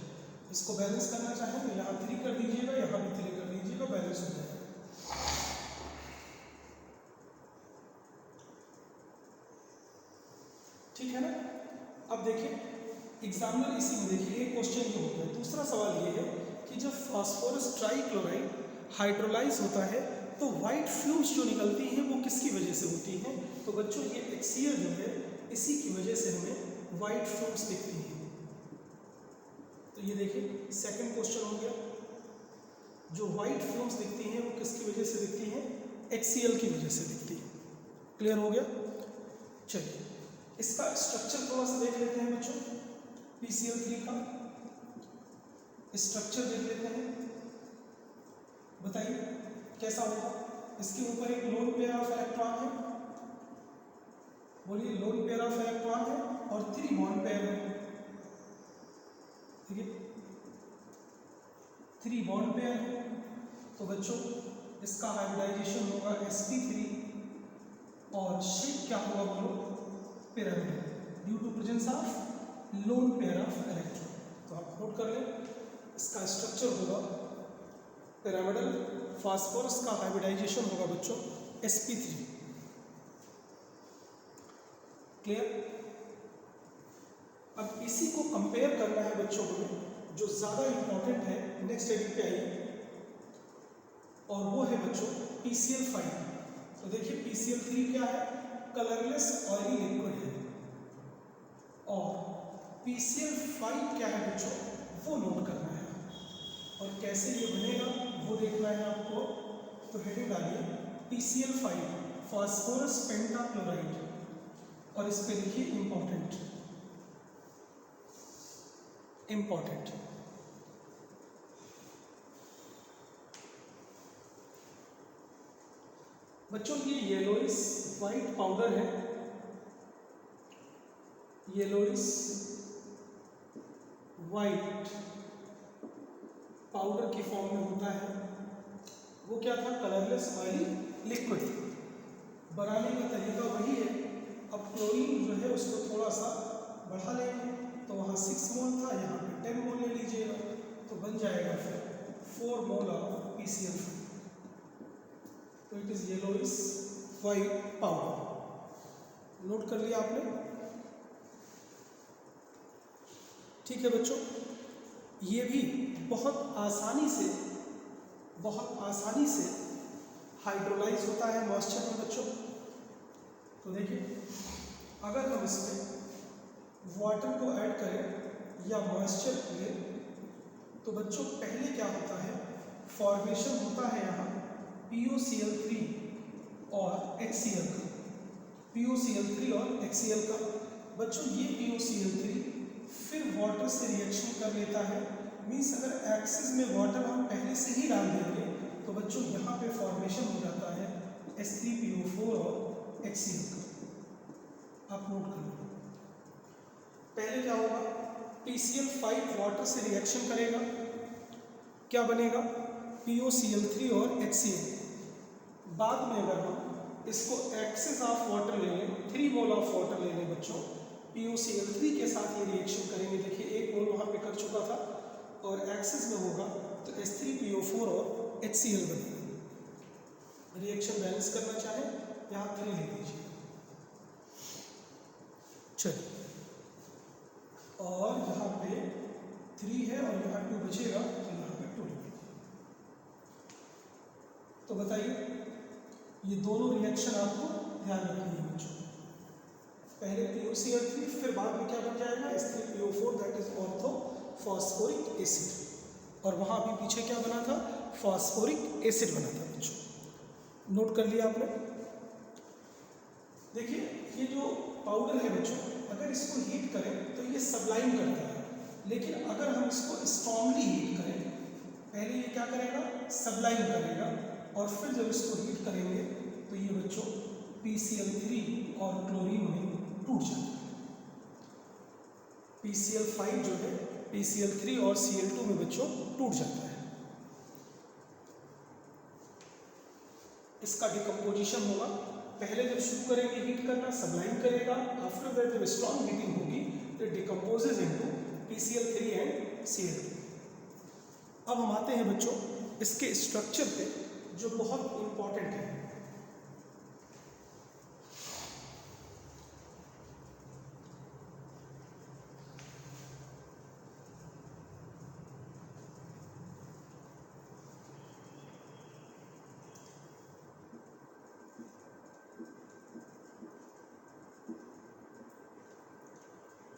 इसको बैलेंस करना चाहें तो यहाँ 3 कर दीजिएगा, यहाँ भी 3 कर दीजिएगा, बैलेंस हो जाएगा। ठीक है ना? अब देखिए एग्जामिनर इसी में देखिए एक क्वेश्चन ये होता है। दूसरा सवाल ये है कि जब फास्फोरस ट्राइक्लोराइड हाइड्रोलाइज होता है तो वाइट फ्लूइड्स जो निकलती हैं वो किसकी वजह से होती हैं? तो बच्चों ये HCl जो है इसी की वजह से हमें वाइट फ्लूइड्स दिखती हैं। तो ये देखिए सेकंड क्वेश्चन हो गया। जो वाइट फ्लूइड्स दिखती हैं वो किसकी वजह से दिखती हैं? HCl की वजह से दिखती है। क्लियर हो गया? चलिए इसका स्ट्रक्चर थोड़ा सा देख लेते हैं बच्चों। PCl3 का स्ट्रक्चर देख लेते हैं, बताइए कैसा होगा। इसके ऊपर एक लोन पेयर ऑफ इलेक्ट्रॉन है, बोलिए लोन पेयर ऑफ इलेक्ट्रॉन है और 3 बॉन्ड पेयर है। ठीक है 3 बॉन्ड पेयर है। तो बच्चों इसका हाइब्रिडाइजेशन होगा sp3 और शेप क्या होगा बोलो, pyramid, due to presence of lone pair of electron. तो आप नोट कर लें इसका स्ट्रक्चर होगा पिरामिडल, फास्फोरस का हाइब्रिडाइजेशन होगा बच्चों sp3। क्लियर? अब इसी को कंपेयर करना है बच्चों को जो ज़्यादा इंपॉर्टेंट है, नेक्स्ट हेडिंग पे आइए, और वो है बच्चों PCl5। तो देखिए PCl3 क्या है? कलरलेस ऑयली लिक्विड है। और PCl5 क्या है बच्चों? वो नोट करना है और कैसे ये बनेगा वो देखना है आपको। तो हेडिंग डालिए PCl5 फास्फोरस पेंटाक्लोराइड और इस पे लिखिए इंपॉर्टेंट। इंपॉर्टेंट बच्चों ये येलोइस वाइट पाउडर है, येलोइस वाइट पाउडर की फॉर्म में होता है। वो क्या था? Colourless oily liquid. बनाने का तरीका वही है। अब क्लोरीन जो है उसको थोड़ा सा बढ़ा लेंगे, तो वहाँ 6 मोल था, यहाँ पे 10 मोल ले लीजिएगा, तो बन जाएगा फिर 4 मोल ऑफ PCl5। तो it is येलोइस white powder. Note कर लिया आपने? ठीक है बच्चों, ये भी बहुत आसानी से हाइड्रोलाइज होता है मॉइस्चर में बच्चों। तो देखिए अगर हम इसमें वाटर को ऐड करें या मॉइस्चर लें तो बच्चों पहले क्या होता है? फॉर्मेशन होता है यहाँ POCl3 और HCl का। POCl3 और HCl का बच्चों ये POCl3 फिर वाटर से रिएक्शन कर लेता है। मीन्स अगर एक्सिस में वाटर हम पहले से ही डाल देंगे तो बच्चों यहाँ पे फॉर्मेशन हो जाता है H3PO4 और HCl का। आप नोट कर लो। पहले क्या होगा? PCl5 वाटर से रिएक्शन करेगा, क्या बनेगा? POCl3 और HCl। बाद में अगर हम इसको एक्सेस ऑफ वाटर ले लें, 3 मोल ऑफ वाटर ले लें बच्चों, POCl3 के साथ ये रिएक्शन करेंगे। देखिए 1 मोल वहाँ पे कर चुका था और एक्सेस में होगा तो H3PO4 और HCl बनेगा। रिएक्शन बैलेंस करना चाहें यहाँ 3 ले लीजिए। चलिए और यहाँ पे 3 है और यहाँ 2 बचेगा तो यहाँ पे 2 लिखेंगे। तो बताइए ये दोनों रिएक्शन आपको ध्यान रखनी है बच्चों। पहले POCl3 फिर बाद में क्या बन जाएगा? H3PO4 that is ortho phosphoric acid, और वहाँ अभी पीछे क्या बना था, फास्फोरिक एसिड बना था बच्चों। नोट कर लिया आपने। देखिए ये जो पाउडर है बच्चों, अगर इसको हीट करें तो ये सबलाइम करता है, लेकिन अगर हम इसको स्ट्रांगली हीट करें, पहले ये क्या करेगा, सबलाइम करेगा, और फिर जब इसको हीट करेंगे तो ये बच्चों PCl3 और क्लोरीन में टूट जाता है। PCl5 जो है PCl3 और Cl2 में बच्चों टूट जाता है। इसका डिकम्पोजिशन होगा, पहले जब शुरू करेंगे हीट करना, सबलाइम करेगा, आफ्टर दैट जब स्ट्रॉन्ग हीटिंग होगी तो decomposes into PCl3 and Cl2। अब हम आते हैं बच्चों इसके स्ट्रक्चर पे, जो बहुत इंपॉर्टेंट है।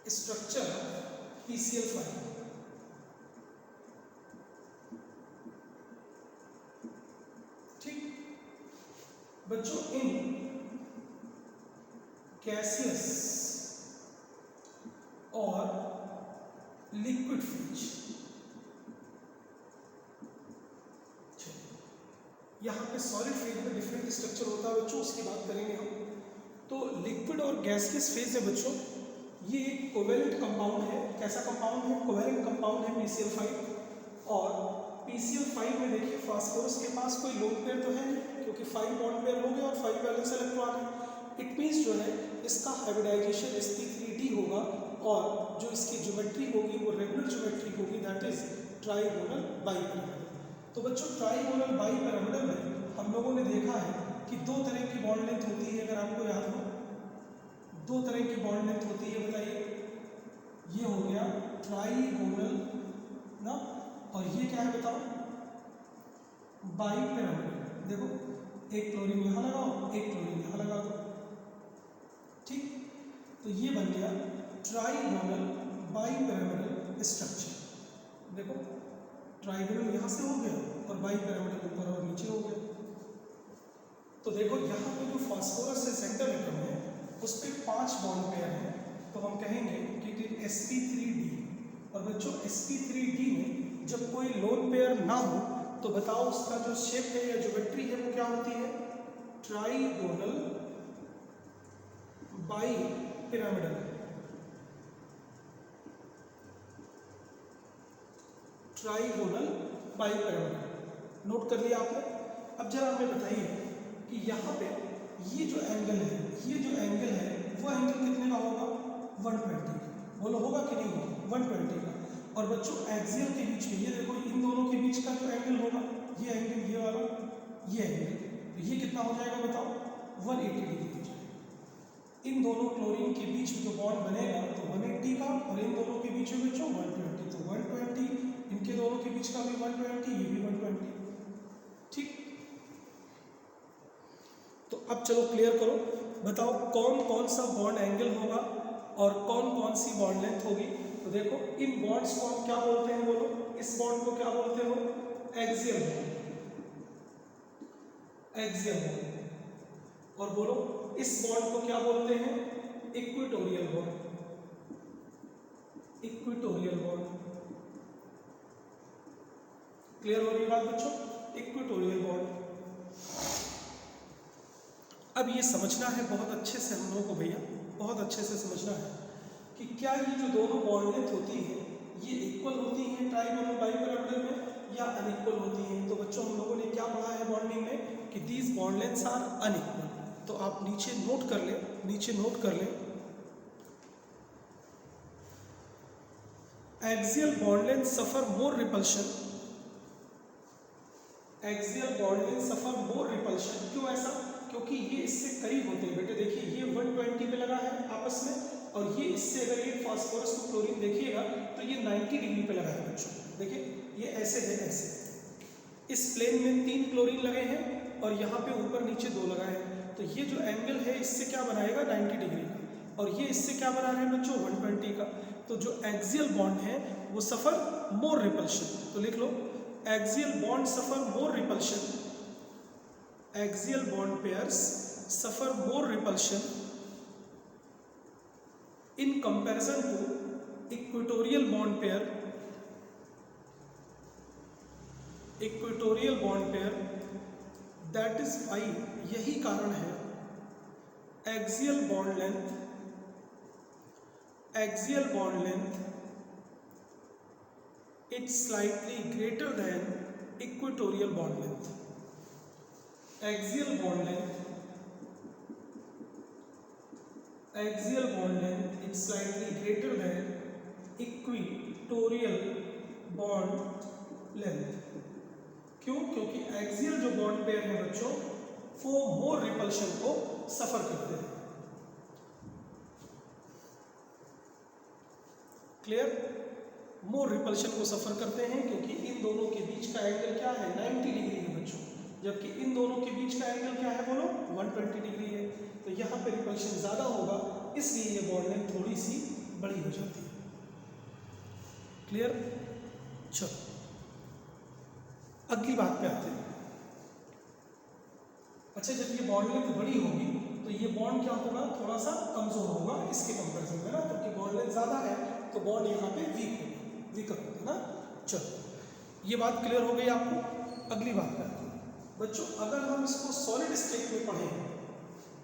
स्ट्रक्चर PCl5, ठीक बच्चों, इन गैसियस और लिक्विड फेज, यहाँ पे सॉलिड फेज में डिफरेंट स्ट्रक्चर होता है बच्चों, उसकी बात करेंगे हम। तो लिक्विड और गैसियस फेज है बच्चों, ये एक कोवेलेंट कंपाउंड है। कैसा कंपाउंड है, कोवेलेंट कंपाउंड है PCl5। और PCl5 में देखिए फास्फोरस के पास कोई लोन पेयर तो है नहीं, क्योंकि 5 बॉन्ड पेयर हो गए और 5 वैलेंस इलेक्ट्रॉन है। इट मीन्स जो है इसका हाइब्रिडाइजेशन sp3d होगा, और जो इसकी ज्योमेट्री होगी वो रेगुलर ज्योमेट्री होगी, दैट इज ट्राइगोनल बाइपिरामिडल। तो बच्चों ट्राइगोनल बाइपिरामिडल में हम लोगों ने देखा है कि 2 तरह की बॉन्ड लेंथ होती है, अगर आपको याद हो 2 तरह की बॉन्ड लेंथ होती है, बताइए। ये हो गया ट्राइगोनल ना, और ये क्या है बताओ, बाइपिरामिडल। देखो एक क्लोरीन यहाँ लगाओ, एक क्लोरीन यहाँ लगा दो, ठीक। तो ये बन गया ट्राइगोनल बाइपिरामिडल स्ट्रक्चर। देखो ट्राइगोनल यहाँ से हो गया और बाइपिरामिडल ऊपर और नीचे हो गया। तो देखो यहाँ पे जो फास्फोरस है सेंटर एटम है, उस पर 5 बॉन्ड पेयर है, तो हम कहेंगे कि sp3d। और बच्चों sp3d में जब कोई लोन पेयर ना हो तो बताओ उसका जो शेप है या ज्योमेट्री है वो क्या होती है, trigonal bipyramidal. Trigonal bipyramidal note कर लिया आपने। अब जरा हमें बताइए कि यहाँ पे ये जो एंगल है, ये जो एंगल है वो एंगल कितने का होगा, 120। बोलो होगा कि नहीं होगा, 120 का। और बच्चों एक्सियल के बीच में ये देखो, इन दोनों के बीच का जो एंगल होगा, ये एंगल ये वाला, ये एंगल, तो ये कितना हो जाएगा बताओ, 180 डिग्री हो जाएगा। इन दोनों क्लोरीन के बीच में जो बॉन्ड बनेगा तो 180 का, और इन दोनों के बीच में बच्चों 120, तो 120, इनके दोनों के बीच का भी 120, ये भी 120, ठीक। तो अब चलो क्लियर करो, बताओ कौन कौन सा बॉन्ड एंगल होगा और कौन कौन सी बॉन्ड लेंथ होगी। तो देखो इन बॉन्ड्स को हम क्या बोलते हैं, बोलो इस बॉन्ड को क्या बोलते हो, एक्सियल बॉन्ड, एक्सियल बॉन्ड। और बोलो इस बॉन्ड को क्या बोलते हैं, equatorial bond, equatorial bond. Clear हो रही बात बच्चों, इक्वेटोरियल बॉन्ड। अब ये समझना है बहुत अच्छे से हम लोगों को भैया, बहुत अच्छे से समझना है कि क्या ये जो दोनों बॉन्ड लेंथ होती है ये इक्वल होती हैं ट्राइगोनल बाइपिरामिडल में या अनइक्वल होती हैं। तो बच्चों हम लोगों ने क्या पढ़ा है बॉन्डिंग में कि these bond lengths are unequal. तो आप नीचे नोट कर लें, नीचे नोट कर लें, एक्सियल बॉन्ड लेंथ सफर मोर रिपल्शन, एक्सियल बॉन्ड लेंथ सफर मोर रिपल्शन। क्यों ऐसा, क्योंकि ये इससे करीब होते हैं बेटे। देखिए ये 120 पे लगा है आपस में, और ये इससे अगर ये फास्फोरस को क्लोरीन देखिएगा तो ये 90 डिग्री पे लगा है बच्चों। देखिए ये ऐसे है, ऐसे इस प्लेन में 3 क्लोरीन लगे हैं और यहाँ पे ऊपर नीचे 2 लगाए हैं। तो ये जो एंगल है इससे क्या बनाएगा 90 डिग्री का, और ये इससे क्या बना रहे हैं बच्चों 120 का। तो जो एक्सियल बॉन्ड है वो सफ़र मोर रिपल्शन। तो लिख लो axial bond suffer more repulsion, axial bond pairs suffer more repulsion in comparison to equatorial bond pair, equatorial bond pair. That is why, यही कारण है axial bond length, axial bond length it's slightly greater than equatorial bond length. Axial bond length, axial bond length it's slightly greater than equatorial bond length. क्यों? क्योंकि axial जो bond pair है बच्चों वो मोर repulsion को सफर करते हैं। क्लियर? मोर repulsion को सफर करते हैं क्योंकि इन दोनों के बीच का एंगल क्या है? 90 डिग्री है बच्चों, जबकि इन दोनों के बीच का एंगल क्या है बोलो? 120 डिग्री है। तो यहाँ पे रिपल्शन ज़्यादा होगा, इसलिए ये बॉन्ड लेंथ थोड़ी सी बड़ी हो जाती है। क्लियर? चलो अगली बात पे आते हैं। अच्छा, जब ये बॉन्ड लेंथ बड़ी होगी तो ये बॉन्ड क्या होगा? थोड़ा सा कमजोर होगा इसके कंपैरिजन में ना, क्योंकि बॉन्ड लेंथ ज़्यादा है तो बॉन्ड यहाँ पे वीक होगा, वीकर होगा ना। चलो ये बात क्लियर हो गई आपको। अगली बात पे आते हैं बच्चों, अगर हम इसको सॉलिड स्टेट में पढ़ें,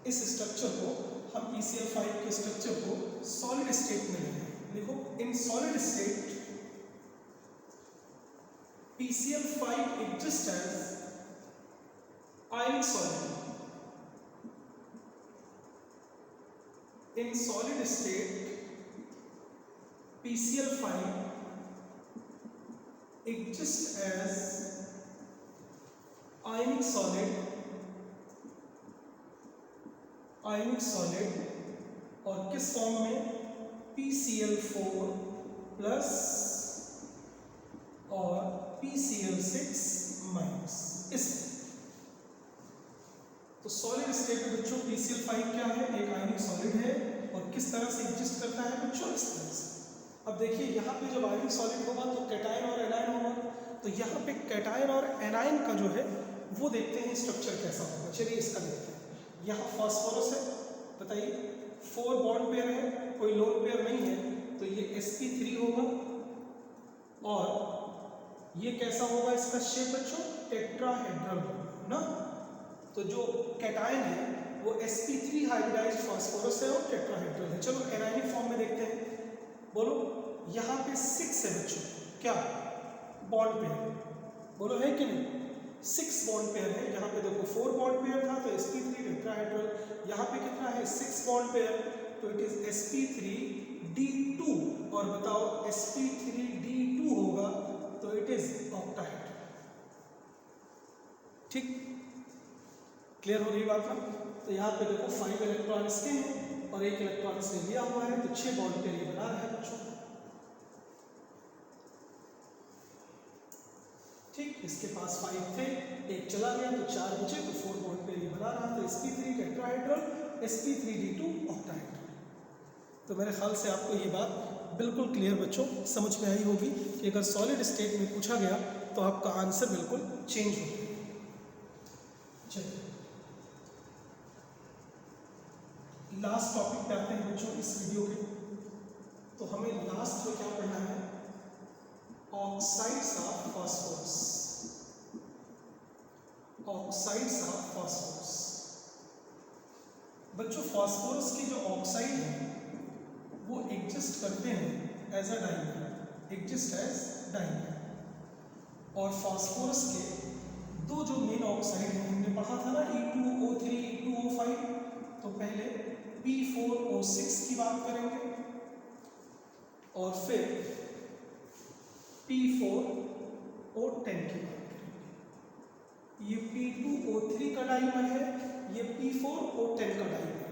इस स्ट्रक्चर को हम PCl5 के स्ट्रक्चर को सॉलिड स्टेट में लेंगे। देखो in solid state PCl5 exists as ionic solid. In solid state, PCl5 exists as ionic solid, ionic solid और किस फॉर्म में? PCl4 प्लस और PCl6 माइनस। इस तो सॉलिड स्टेट में बच्चों PCl5 क्या है? एक आयनिक सॉलिड है और किस तरह से एग्जिस्ट करता है बच्चों? इस तरह से। अब देखिए यहाँ पे जब आयनिक सॉलिड होगा तो कैटायन और एनायन होगा, तो यहाँ पे कैटायन और एनायन का जो है वो देखते हैं स्ट्रक्चर कैसा होगा। चलिए इसका देखते हैं। यहाँ फास्फोरस है, बताइए 4 बॉन्ड पेयर है, कोई लोन पेयर नहीं है, तो ये sp3 होगा। और ये कैसा होगा इसका शेप बच्चों? टेट्राहेड्रल ना। तो जो कैटायन है वो sp3 हाइब्रिडाइज्ड फास्फोरस है और टेट्राहेड्रल है। चलो एनायनिक फॉर्म में देखते हैं। बोलो यहाँ पे 6 है बच्चों, क्या बॉन्ड पेयर? बोलो है कि नहीं? 6 बॉन्ड पेयर है। यहाँ पे देखो 4 बॉन्ड पेयर था तो sp3 टेट्राहेड्रल। यहाँ पे कितना है? 6 बॉन्ड पेयर, तो इट इज sp3d2। और बताओ sp3d2 होगा तो इट इज ऑक्टाहेड्रल। ठीक, क्लियर हो रही बात ना? तो यहाँ पे देखो 5 इलेक्ट्रॉन इसके हैं और 1 इलेक्ट्रॉन इसने लिया हुआ है, तो 6 बॉन्ड पेयर ये बना रहा है बच्चों। ठीक, इसके पास 5 थे, 1 चला गया तो 4 बचे, तो 4 बॉन्ड पेयर ये बना रहा। तो sp3 टेट्राहेड्रल, sp3d2 ऑक्टाहेड्रल। तो मेरे ख्याल से आपको ये बात बिल्कुल क्लियर बच्चों समझ में आई होगी कि अगर सॉलिड स्टेट में पूछा गया तो आपका आंसर बिल्कुल चेंज हो जाएगा। चलिए लास्ट टॉपिक पे आते हैं बच्चों इस वीडियो के। तो हमें लास्ट में क्या पढ़ना है? Oxides of phosphorus, oxides of phosphorus. बच्चों फास्फोरस के जो ऑक्साइड है वो एग्जिस्ट करते हैं as a dimer, exist as dimer. और फास्फोरस के 2 जो मेन ऑक्साइड हैं हमने पढ़ा था ना, E2O3 E2O5। तो पहले P4O6 की बात करेंगे और फिर P4O10 की बात करेंगे। ये P2O3 का डाइमर है, ये P4O10 का डाइमर है।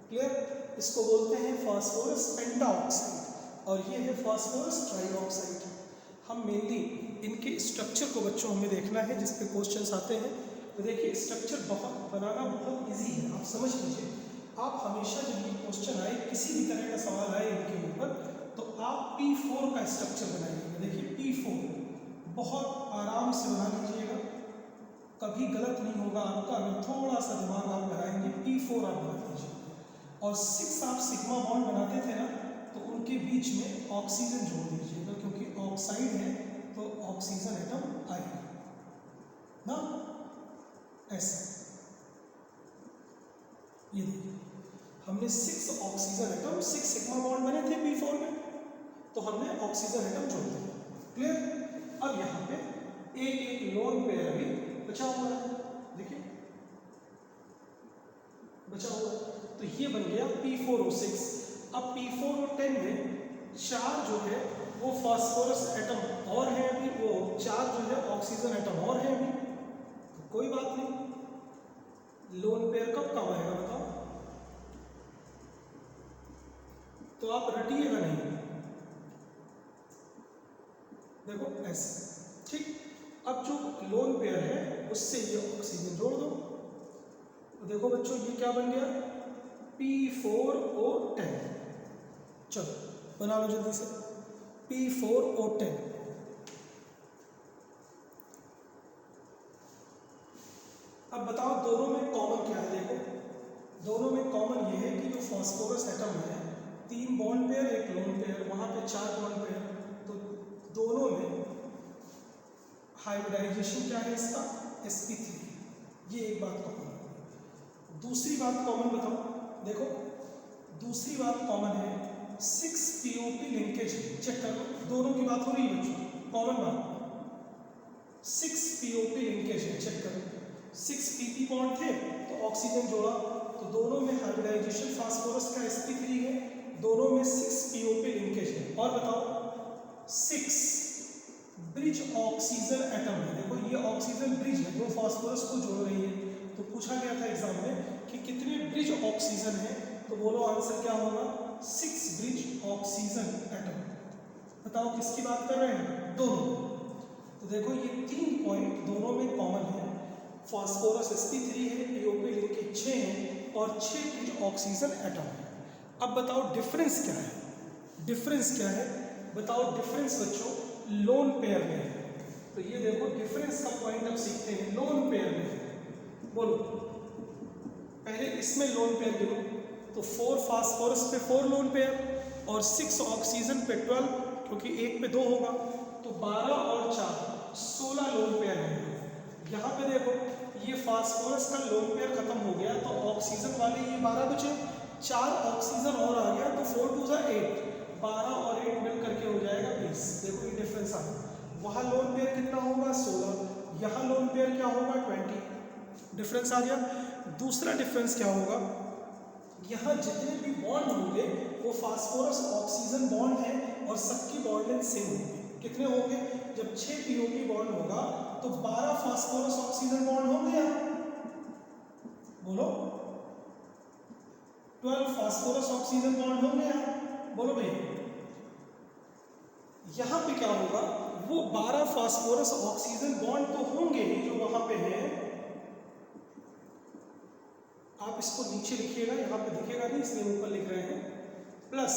क्लियर? इसको बोलते हैं फास्फोरस पेंटाऑक्साइड और ये है फास्फोरस ट्राइऑक्साइड। हम मेनली इनके स्ट्रक्चर को बच्चों हमें देखना है जिस पे क्वेश्चंस आते हैं। तो देखिए स्ट्रक्चर बनाना बहुत इजी है, आप समझ लीजिए। आप हमेशा जब ये क्वेश्चन आए, किसी भी तरह का सवाल आए इनके ऊपर, तो आप P4 का स्ट्रक्चर बनाइएगा। देखिए P4 बहुत आराम से बना लीजिएगा, कभी गलत नहीं होगा आपका अगर थोड़ा सा दिमाग आप लगाएंगे। P4 आप बना लीजिए। और 6 आप सिग्मा बॉन्ड बनाते थे ना, तो उनके बीच में ऑक्सीजन जोड़ दीजिएगा, क्योंकि ऑक्साइड है तो ऑक्सीजन एटम आएगा ना, ऐसे। ये देखिए हमने 6 ऑक्सीजन एटम, 6 सिग्मा बॉन्ड बने थे P4 में, तो हमने ऑक्सीजन एटम जोड़ दिया। क्लियर। अब यहाँ पे एक लोन पेयर भी बचा हुआ है, देखिए बचा हुआ है, तो ये बन गया P4O6। अब P4O10 में 4 जो है वो फास्फोरस एटम और है अभी, वो 4 जो है ऑक्सीजन एटम और है अभी, तो कोई बात नहीं। लोन पेयर कब काम आएगा बताओ? तो आप रटिएगा नहीं, देखो ऐसे, ठीक। अब जो लोन पेयर है उससे ये ऑक्सीजन जोड़ दो, तो देखो बच्चों ये क्या बन गया? P4O10। चलो बना लो जल्दी से, P4O10। अब बताओ दोनों में कॉमन क्या है? देखो दोनों में कॉमन ये है कि जो फास्फोरस एटम है, 3 बॉन्ड पेयर, एक लोन पेयर, वहां पे 4 बॉन्ड पेयर, तो दोनों में हाइब्रिडाइजेशन क्या है इसका? sp3। ये एक बात कॉमन है। दूसरी बात कॉमन बताओ, देखो दूसरी बात कॉमन है 6POP लिंकेज। चेक कर लो, दोनों की बात हो रही है बच्चों, कॉमन बात 6POP लिंकेज है। चेक करो 6pp बॉन्ड थे तो ऑक्सीजन जोड़ा, तो दोनों में हाइब्रिडाइजेशन फास्फोरस का sp3 है, दोनों में 6POP लिंकेज है। और बताओ 6 ब्रिज ऑक्सीजन एटम है। देखो ये ऑक्सीजन ब्रिज है, दो फास्फोरस को जोड़ रही है। तो पूछा गया था एग्जाम में कि कितने ब्रिज ऑक्सीजन है, तो बोलो आंसर क्या होगा? 6 ब्रिज ऑक्सीजन एटम। बताओ किसकी बात कर रहे हैं? दोनों। तो देखो ये 3 पॉइंट दोनों में कॉमन है, फास्फोरस sp3 है, POP लिंकेज 6 है और 6 ब्रिज ऑक्सीजन एटम है। अब बताओ डिफरेंस क्या है? डिफरेंस क्या है बताओ? डिफरेंस बच्चों लोन पेयर में है। तो ये देखो डिफरेंस का पॉइंट अब सीखते हैं। लोन पेयर में बोलो, पहले इसमें लोन पेयर गिनो, तो 4 फास्फोरस पे 4 लोन पेयर और 6 ऑक्सीजन पे 12, क्योंकि एक पे 2 होगा, तो 12 और 4 16 लोन पेयर है। यहाँ पे देखो ये फास्फोरस का लोन पेयर खत्म हो गया, तो ऑक्सीजन वाले ये 12 बचे, 4 ऑक्सीजन और आ गया, तो 4 2 जा 8, 12 और 8 मिल करके हो जाएगा 20। देखो ये डिफरेंस आ गया। वहाँ लोन पेयर कितना होगा? 16, यहाँ लोन पेयर क्या होगा? 20। डिफरेंस आ गया। दूसरा डिफरेंस क्या होगा? यहाँ जितने भी बॉन्ड होंगे वो फास्फोरस ऑक्सीजन बॉन्ड है और सबकी बॉन्ड लेंथ सेम होगी। कितने होंगे? जब 6 POP बॉन्ड होगा तो 12 फास्फोरस ऑक्सीजन बॉन्ड होंगे यहाँ, बोलो 12 फास्फोरस ऑक्सीजन बॉन्ड होंगे यहाँ, बोलो भाई। यहाँ पे क्या होगा? वो 12 फास्फोरस ऑक्सीजन बॉन्ड तो होंगे ही जो वहां पे है, आप इसको नीचे लिखिएगा, यहाँ पे दिखेगा नहीं इसलिए ऊपर लिख रहे हैं, प्लस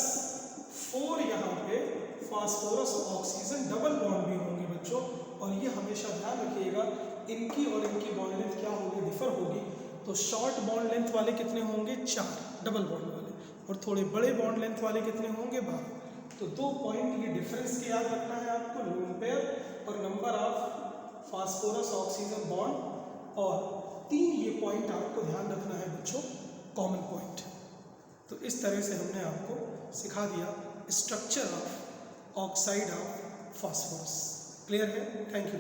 4 यहाँ पे फास्फोरस ऑक्सीजन डबल बॉन्ड भी होंगे बच्चों। और ये हमेशा ध्यान रखिएगा इनकी और इनकी बॉन्ड लेंथ क्या होगी? डिफर होगी। तो शॉर्ट बॉन्ड लेंथ वाले कितने होंगे? 4 डबल बॉन्ड वाले, और थोड़े बड़े बॉन्ड लेंथ वाले कितने होंगे? 12। तो 2 पॉइंट ये डिफरेंस के याद रखना है आपको, लोन पेयर और number of phosphorus oxygen bond, और 3 ये पॉइंट आपको ध्यान रखना है बच्चों, कॉमन पॉइंट। तो इस तरह से हमने आपको सिखा दिया structure of oxide of phosphorus. Clear है? Thank you.